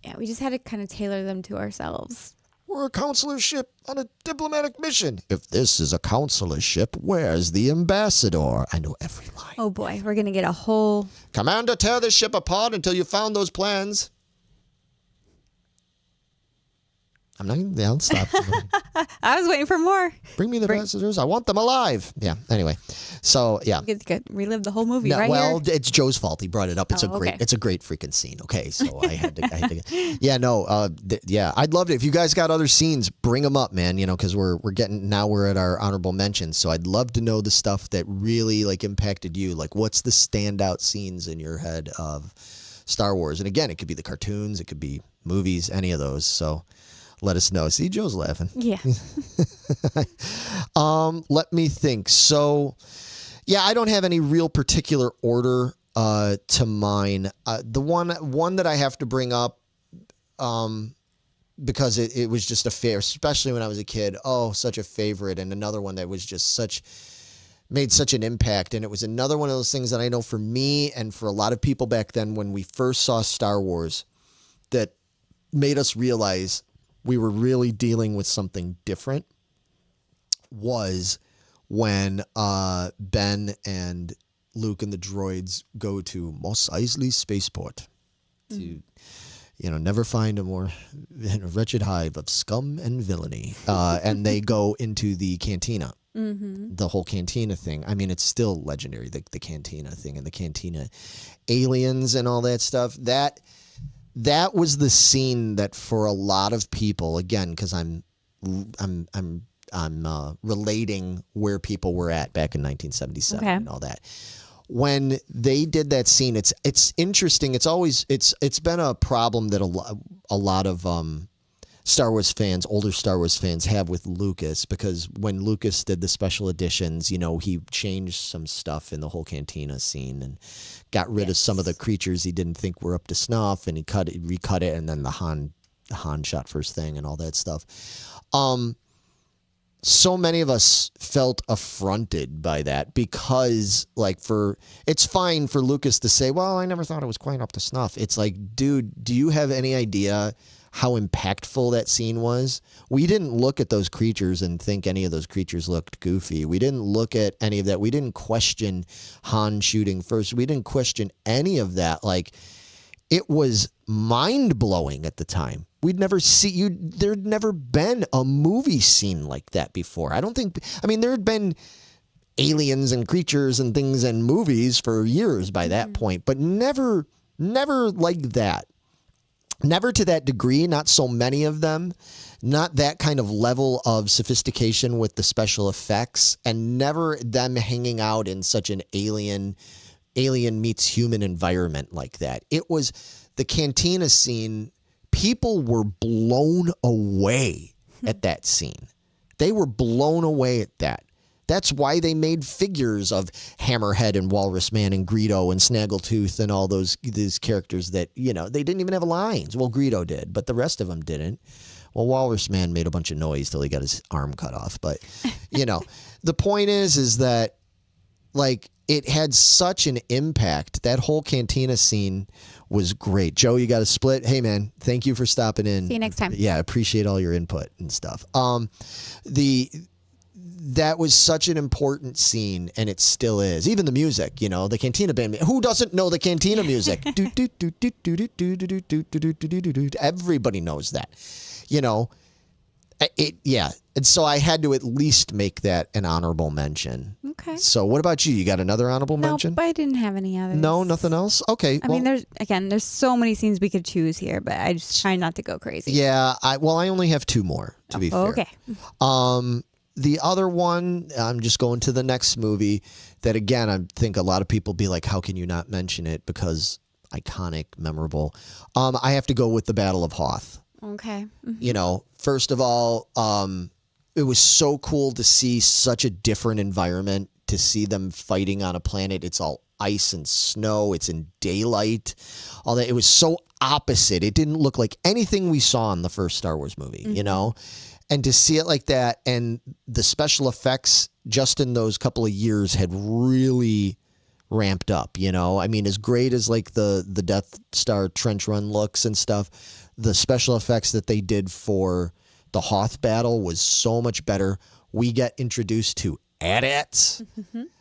Yeah, we just had to kind of tailor them to ourselves. We're a consular ship on a diplomatic mission. If this is a consular ship, where's the ambassador? I know every line. Oh boy, we're gonna get a whole. Commander, tear this ship apart until you found those plans. I'm not even down. Stop. I was waiting for more. Bring me the ambassadors. I want them alive. Yeah. Anyway, so yeah. Good. Relive the whole movie No, right well, here. it's Joe's fault. He brought it up. It's It's a great freaking scene. Okay, so I had to. Yeah. No. Yeah. I'd love it if you guys got other scenes. Bring them up, man. You know, because we're at our honorable mentions. So I'd love to know the stuff that really like impacted you. Like, what's the standout scenes in your head of Star Wars? And again, it could be the cartoons, it could be movies, any of those. So. Let us know. See, Joe's laughing. Yeah. Let me think. So, yeah, I don't have any real particular order to mine. The one that I have to bring up, because it was just a favorite, especially when I was a kid. Oh, such a favorite, and another one that was just made such an impact. And it was another one of those things that I know for me and for a lot of people back then when we first saw Star Wars, that made us realize we were really dealing with something different, was when Ben and Luke and the droids go to Mos Eisley Spaceport to, never find a more wretched hive of scum and villainy. And they go into the cantina, the whole cantina thing. I mean, it's still legendary, the cantina thing and the cantina aliens and all that stuff. That was the scene that for a lot of people, again, because I'm relating where people were at back in 1977 and all that. When they did that scene, it's interesting. It's been a problem that a lot of Star Wars fans, older Star Wars fans, have with Lucas, because when Lucas did the special editions, he changed some stuff in the whole cantina scene and got rid of some of the creatures he didn't think were up to snuff, and he recut it, and then the Han shot first thing and all that stuff. So many of us felt affronted by that, because it's fine for Lucas to say, well, I never thought it was quite up to snuff. It's like, dude, do you have any idea how impactful that scene was? We didn't look at those creatures and think any of those creatures looked goofy. We didn't look at any of that. We didn't question Han shooting first. We didn't question any of that. Like, it was mind-blowing at the time. There'd never been a movie scene like that before. There had been aliens and creatures and things in movies for years by that point, but never like that. Never to that degree, not so many of them, not that kind of level of sophistication with the special effects, and never them hanging out in such an alien meets human environment like that. It was the cantina scene. People were blown away at that scene. They were blown away at that. That's why they made figures of Hammerhead and Walrus Man and Greedo and Snaggletooth and all these characters that, they didn't even have lines. Well, Greedo did, but the rest of them didn't. Well, Walrus Man made a bunch of noise till he got his arm cut off. But, the point is that, it had such an impact. That whole cantina scene was great. Joe, you got a split? Hey, man, thank you for stopping in. See you next time. Yeah, appreciate all your input and stuff. That was such an important scene, and it still is. Even the music, the Cantina Band. Who doesn't know the Cantina music? Everybody knows that, And so I had to at least make that an honorable mention. Okay. So what about you? You got another honorable mention? No, I didn't have any others. No, nothing else? Okay. I mean, there's so many scenes we could choose here, but I just try not to go crazy. Yeah. I only have two more, to be fair. Okay. The other one, I'm just going to the next movie that, again, I think a lot of people be like, how can you not mention it? Because iconic, memorable. I have to go with the Battle of Hoth. Okay. Mm-hmm. First of all, it was so cool to see such a different environment, to see them fighting on a planet. It's all ice and snow. It's in daylight. All that. It was so opposite. It didn't look like anything we saw in the first Star Wars movie, you know? And to see it like that, and the special effects just in those couple of years had really ramped up, you know? I mean, as great as like the Death Star trench run looks and stuff, the special effects that they did for the Hoth battle was so much better. We get introduced to AT-ATs,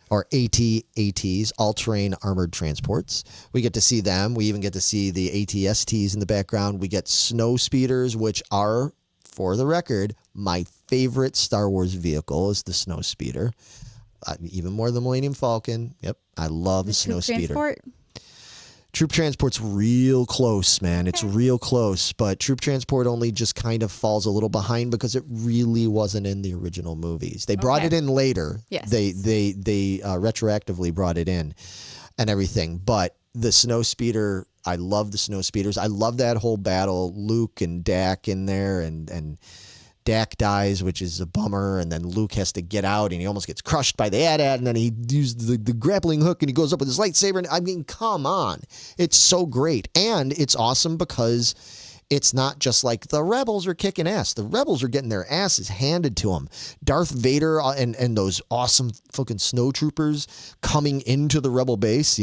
or AT-ATs, all-terrain armored transports. We get to see them. We even get to see the AT-STs in the background. We get snow speeders, which are, for the record, my favorite Star Wars vehicle is the snow speeder. Even more than Millennium Falcon. Yep, I love the snow speeder. Troop Transport's real close, man. It's real close, but Troop Transport only just kind of falls a little behind because it really wasn't in the original movies. They brought it in later. Yes. They retroactively brought it in and everything. But the snow speeder, I love the snow speeders. I love that whole battle. Luke and Dak in there, and Dak dies, which is a bummer, and then Luke has to get out, and he almost gets crushed by the AT-AT, and then he used the grappling hook, and he goes up with his lightsaber, and I mean, come on. It's so great, and it's awesome because it's not just like the rebels are kicking ass. The rebels are getting their asses handed to them. Darth Vader and those awesome fucking snowtroopers coming into the rebel base,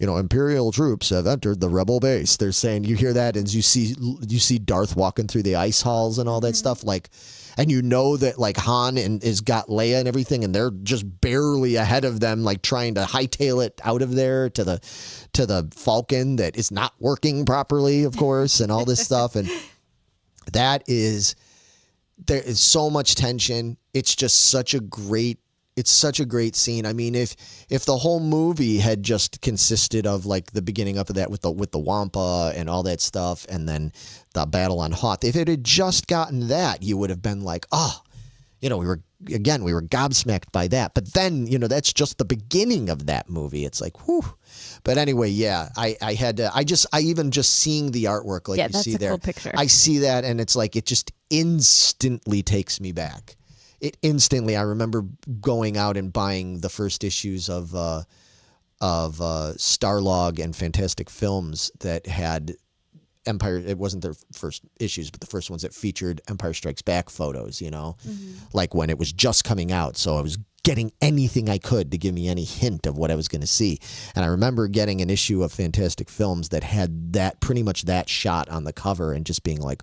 Imperial troops have entered the rebel base. They're saying, you hear that, and you see Darth walking through the ice halls and all that stuff, like, and you know that like Han is got Leia and everything, and they're just barely ahead of them, like trying to hightail it out of there to the Falcon that is not working properly, of course, and all this stuff, and there is so much tension. It's just such a great scene. I mean, if the whole movie had just consisted of like the beginning up of that with the Wampa and all that stuff, and then the battle on Hoth, if it had just gotten that, you would have been like, we were gobsmacked by that. But then, that's just the beginning of that movie. It's like, whew. But anyway, yeah, I even just seeing the artwork, like you see there, cool picture. I see that, and it's like, it just instantly takes me back. I remember going out and buying the first issues of Starlog and Fantastic Films that had Empire. It wasn't their first issues, but the first ones that featured Empire Strikes Back photos, like when it was just coming out. So I was getting anything I could to give me any hint of what I was going to see. And I remember getting an issue of Fantastic Films that had pretty much that shot on the cover, and just being like,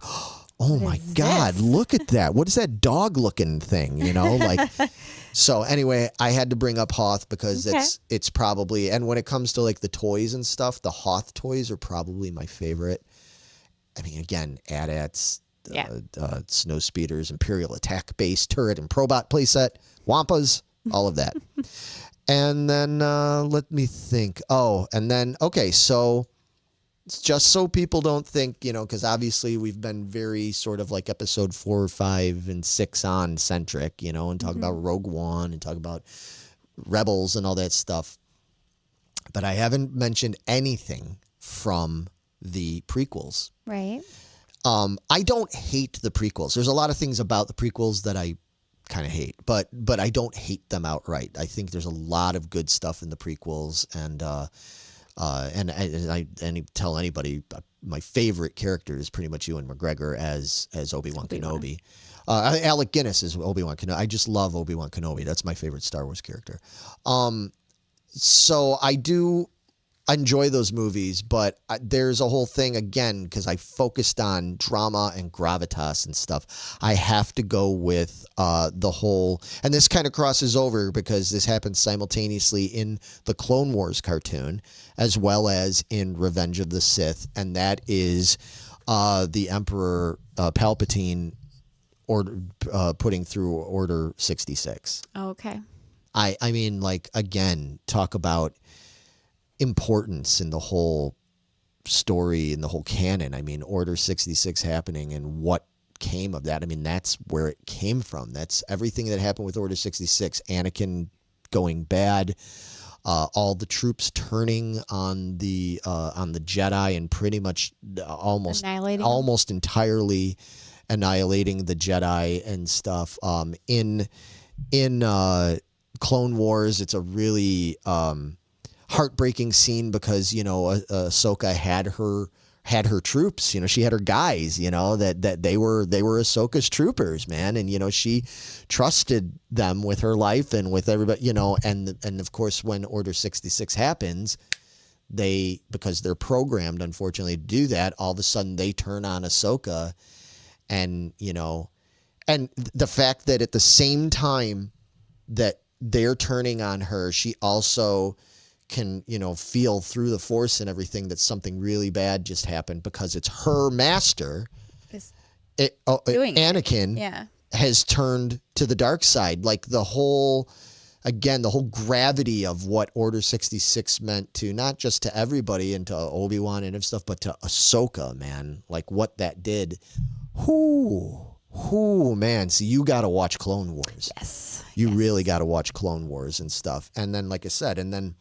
oh my God, look at that. What is that dog looking thing? So anyway, I had to bring up Hoth because it's probably, and when it comes to like the toys and stuff, the Hoth toys are probably my favorite. I mean, again, AT-ATs, snow speeders, Imperial attack base, turret and probot playset, Wampas, all of that. And then let me think. So just so people don't think, because obviously we've been very sort of like episode 4, 5, and 6 on centric, and talk about Rogue One and talk about Rebels and all that stuff. But I haven't mentioned anything from the prequels. Right. I don't hate the prequels. There's a lot of things about the prequels that I kind of hate, but I don't hate them outright. I think there's a lot of good stuff in the prequels, and I tell anybody, my favorite character is pretty much Ewan McGregor as Obi-Wan Kenobi. Alec Guinness is Obi-Wan Kenobi. I just love Obi-Wan Kenobi. That's my favorite Star Wars character. So I do enjoy those movies, but there's a whole thing, again, because I focused on drama and gravitas and stuff. I have to go with the whole, and this kind of crosses over because this happens simultaneously in the Clone Wars cartoon as well as in Revenge of the Sith, and that is the Emperor Palpatine putting through Order 66. Okay. I mean, like, again, talk about importance in the whole story and the whole canon. I mean, Order 66 happening and what came of that. I mean, that's where it came from. That's everything that happened with Order 66. Anakin going bad, all the troops turning on the Jedi and pretty much almost entirely annihilating the Jedi and stuff. In Clone Wars, it's a really heartbreaking scene because, you know, Ahsoka had her troops, you know, she had her guys, you know, that they were Ahsoka's troopers, man. And, you know, she trusted them with her life and with everybody, you know, and of course, when Order 66 happens, because they're programmed, unfortunately, to do that, all of a sudden they turn on Ahsoka. And, you know, and the fact that at the same time that they're turning on her, she also can, you know, feel through the Force and everything that something really bad just happened because it's her master, Anakin, has turned to the dark side. Like the whole gravity of what Order 66 meant to not just to everybody and to Obi-Wan and stuff, but to Ahsoka, man. Like what that did. Man. So you got to watch Clone Wars. Yes. You really got to watch Clone Wars and stuff. And then, like I said, and then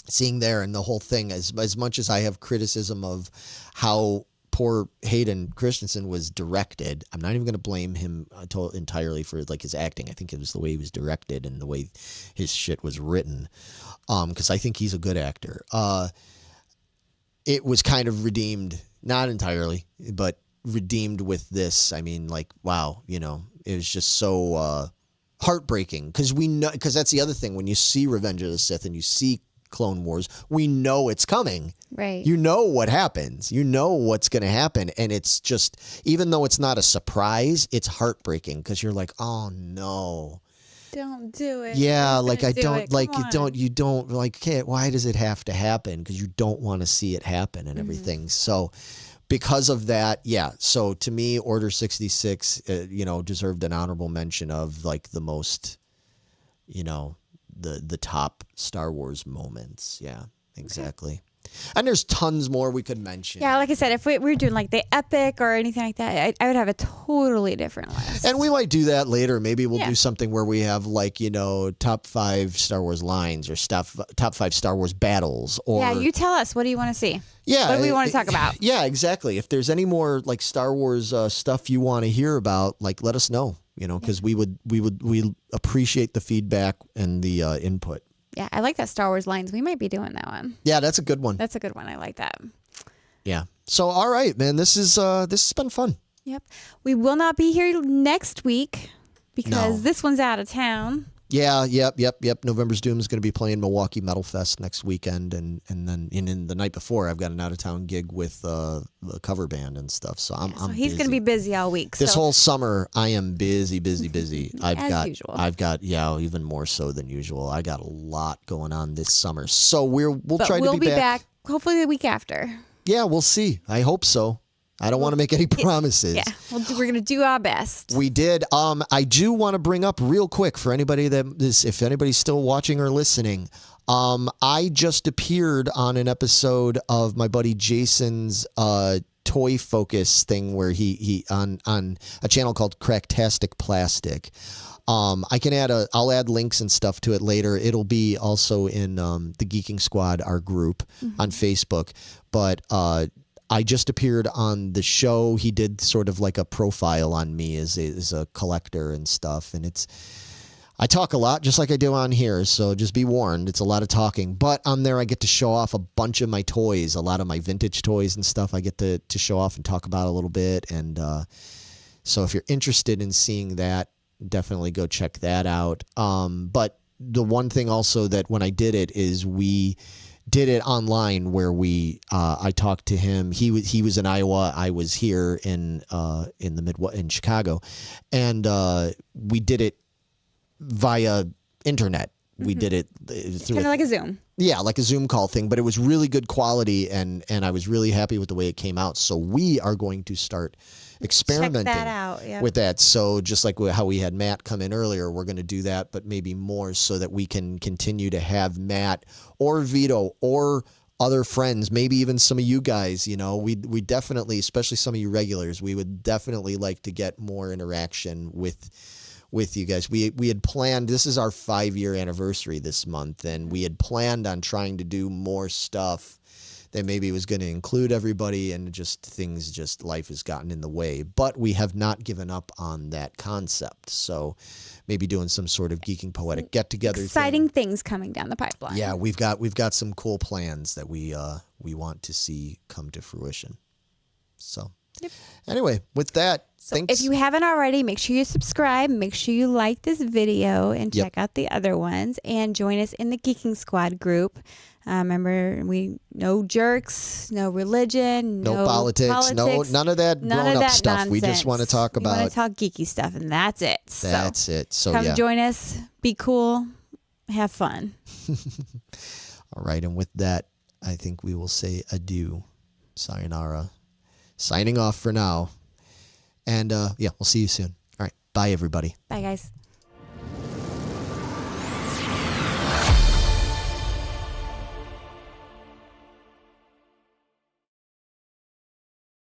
seeing there and the whole thing, as much as I have criticism of how poor Hayden Christensen was directed, I'm not even going to blame him entirely for like his acting. I think it was the way he was directed and the way his shit was written, because I think he's a good actor. It was kind of redeemed, not entirely, but redeemed with this. I mean, like, wow, you know, it was just so heartbreaking because we know, because that's the other thing, when you see Revenge of the Sith and you see Clone Wars, we know it's coming. Right. You know what happens. You know what's going to happen. And it's just, even though it's not a surprise, it's heartbreaking because you're like, oh no. Don't do it. Yeah, like I don't like you don't like, okay, why does it have to happen? Because you don't want to see it happen and everything. So because of that, yeah. So to me, Order 66, you know, deserved an honorable mention of like the most, you know, the top Star Wars moments. Yeah, exactly. Okay. And there's tons more we could mention. Yeah, like I said, if we were doing like the epic or anything like that, I would have a totally different list. And we might do that later. Maybe we'll do something where we have like, you know, top 5 Star Wars lines or top 5 Star Wars battles. Or yeah, you tell us. What do you want to see? Yeah. What do we want to talk about? Yeah, exactly. If there's any more like Star Wars stuff you want to hear about, like let us know, you know, because we appreciate the feedback and the input. Yeah, I like that Star Wars lines. We might be doing that one. Yeah, that's a good one. That's a good one. I like that. Yeah. So, all right, man. This has been fun. Yep. We will not be here next week because this one's out of town. Yeah. Yep. November's Doom is going to be playing Milwaukee Metal Fest next weekend, and then in the night before, I've got an out of town gig with the cover band and stuff. So he's going to be busy all week. This whole summer, I am busy. I've got even more so than usual. I got a lot going on this summer, so we'll try to be back. Hopefully the week after. Yeah, we'll see. I hope so. I don't want to make any promises. Yeah, we're going to do our best. We did. I do want to bring up real quick for anybody if anybody's still watching or listening, I just appeared on an episode of my buddy Jason's Toy Focus thing where he on a channel called Cracktastic Plastic. I'll add links and stuff to it later. It'll be also in the Geeking Squad, our group on Facebook. But I just appeared on the show. He did sort of like a profile on me as a collector and stuff. And I talk a lot, just like I do on here. So just be warned, it's a lot of talking. But on there, I get to show off a bunch of my toys, a lot of my vintage toys and stuff. I get to show off and talk about a little bit. And so if you're interested in seeing that, definitely go check that out. But the one thing also that when I did it is we did it online where I talked to him. He was in Iowa. I was here in the Midwest in Chicago, and we did it via internet. We did it through kind of like a Zoom. Yeah, like a Zoom call thing, but it was really good quality, and I was really happy with the way it came out. So we are going to start experimenting with that. So just like how we had Matt come in earlier, we're going to do that, but maybe more so that we can continue to have Matt or Vito or other friends, maybe even some of you guys, you know, we definitely, especially some of you regulars, we would definitely like to get more interaction with you guys. We had planned, this is our 5-year anniversary this month, and we had planned on trying to do more stuff that maybe it was going to include everybody, and life has gotten in the way. But we have not given up on that concept. So maybe doing some sort of Geeking Poetic get-together. Exciting things coming down the pipeline. Yeah, we've got some cool plans that we want to see come to fruition. So anyway, with that, thanks. If you haven't already, make sure you subscribe. Make sure you like this video and check out the other ones, and join us in the Geeking Squad group. Remember, no jerks, no religion, no politics, none of that grown-up stuff. Nonsense. We just want to talk about. We want to talk geeky stuff, and that's it. That's it. So come join us. Be cool. Have fun. All right, and with that, I think we will say adieu. Sayonara. Signing off for now. And we'll see you soon. All right. Bye, everybody. Bye, guys.